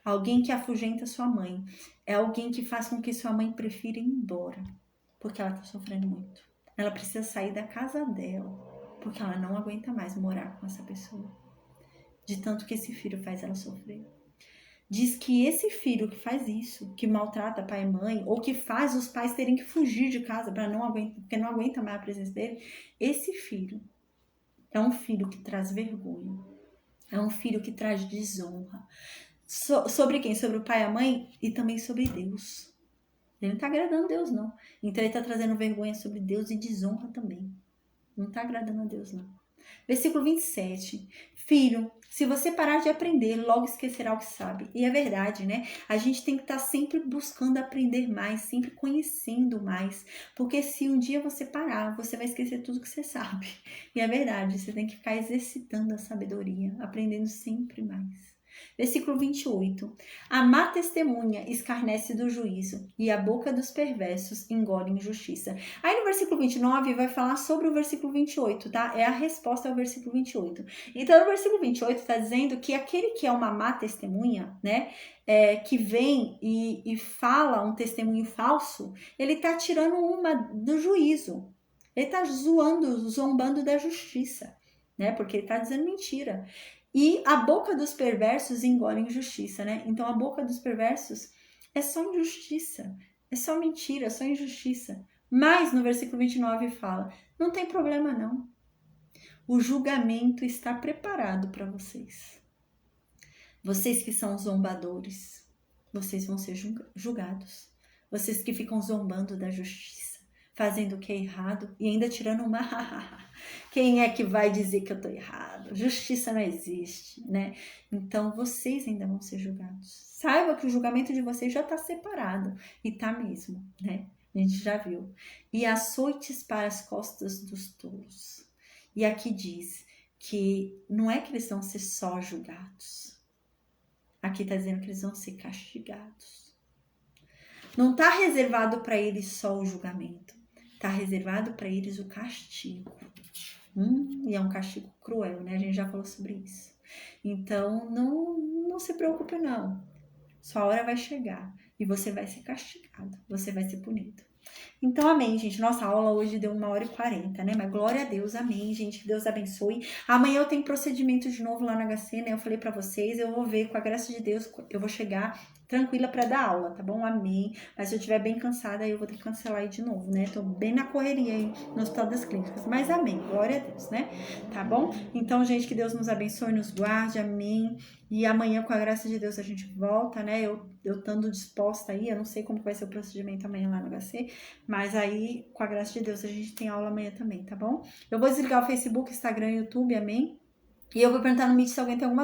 Alguém que afugenta sua mãe. É alguém que faz com que sua mãe prefira ir embora. Porque ela tá sofrendo muito. Ela precisa sair da casa dela. Porque ela não aguenta mais morar com essa pessoa. De tanto que esse filho faz ela sofrer. Diz que esse filho que faz isso, que maltrata pai e mãe, ou que faz os pais terem que fugir de casa para não aguentar, porque não aguenta mais a presença dele, esse filho é um filho que traz vergonha. É um filho que traz desonra. Sobre quem? Sobre o pai e a mãe e também sobre Deus. Ele não está agradando a Deus, não. Então ele está trazendo vergonha sobre Deus e desonra também. Não está agradando a Deus, não. Versículo 27. Filho, se você parar de aprender, logo esquecerá o que sabe. E é verdade, né? A gente tem que estar sempre buscando aprender mais, sempre conhecendo mais. Porque se um dia você parar, você vai esquecer tudo que você sabe. E é verdade, você tem que ficar exercitando a sabedoria, aprendendo sempre mais. Versículo 28. A má testemunha escarnece do juízo, e a boca dos perversos engole injustiça. Aí no versículo 29 vai falar sobre o versículo 28, tá? É a resposta ao versículo 28. Então no versículo 28 está dizendo que aquele que é uma má testemunha, né? Que vem e fala um testemunho falso, ele tá tirando uma do juízo. Ele tá zombando da justiça, né? Porque ele tá dizendo mentira. E a boca dos perversos engole injustiça, né? Então a boca dos perversos é só injustiça, é só mentira, é só injustiça. Mas no versículo 29 fala, não tem problema não. O julgamento está preparado para vocês. Vocês que são zombadores, vocês vão ser julgados. Vocês que ficam zombando da justiça, fazendo o que é errado e ainda tirando uma quem é que vai dizer que eu tô errado? Justiça não existe, né? Então vocês ainda vão ser julgados. Saiba que o julgamento de vocês já está separado e tá mesmo, né? A gente já viu. E açoites para as costas dos tolos. E aqui diz que não é que eles vão ser só julgados. Aqui está dizendo que eles vão ser castigados. Não está reservado para eles só o julgamento. Está reservado para eles o castigo. E é um castigo cruel, né? A gente já falou sobre isso. Então, não se preocupe, não. Sua hora vai chegar e você vai ser castigado. Você vai ser punido. Então, amém, gente. Nossa aula hoje deu 1h40, né? Mas glória a Deus, amém, gente. Que Deus abençoe. Amanhã eu tenho procedimento de novo lá no HC, né? Eu falei pra vocês, eu vou ver, com a graça de Deus, eu vou chegar tranquila pra dar aula, tá bom? Amém. Mas se eu estiver bem cansada, aí eu vou ter que cancelar aí de novo, né? Tô bem na correria aí no Hospital das Clínicas. Mas amém, glória a Deus, né? Tá bom? Então, gente, que Deus nos abençoe, nos guarde, amém. E amanhã, com a graça de Deus, a gente volta, né? Eu estando disposta aí, eu não sei como vai ser o procedimento amanhã lá no HC, mas aí, com a graça de Deus, a gente tem aula amanhã também, tá bom? Eu vou desligar o Facebook, Instagram e YouTube, amém? E eu vou perguntar no Meet se alguém tem alguma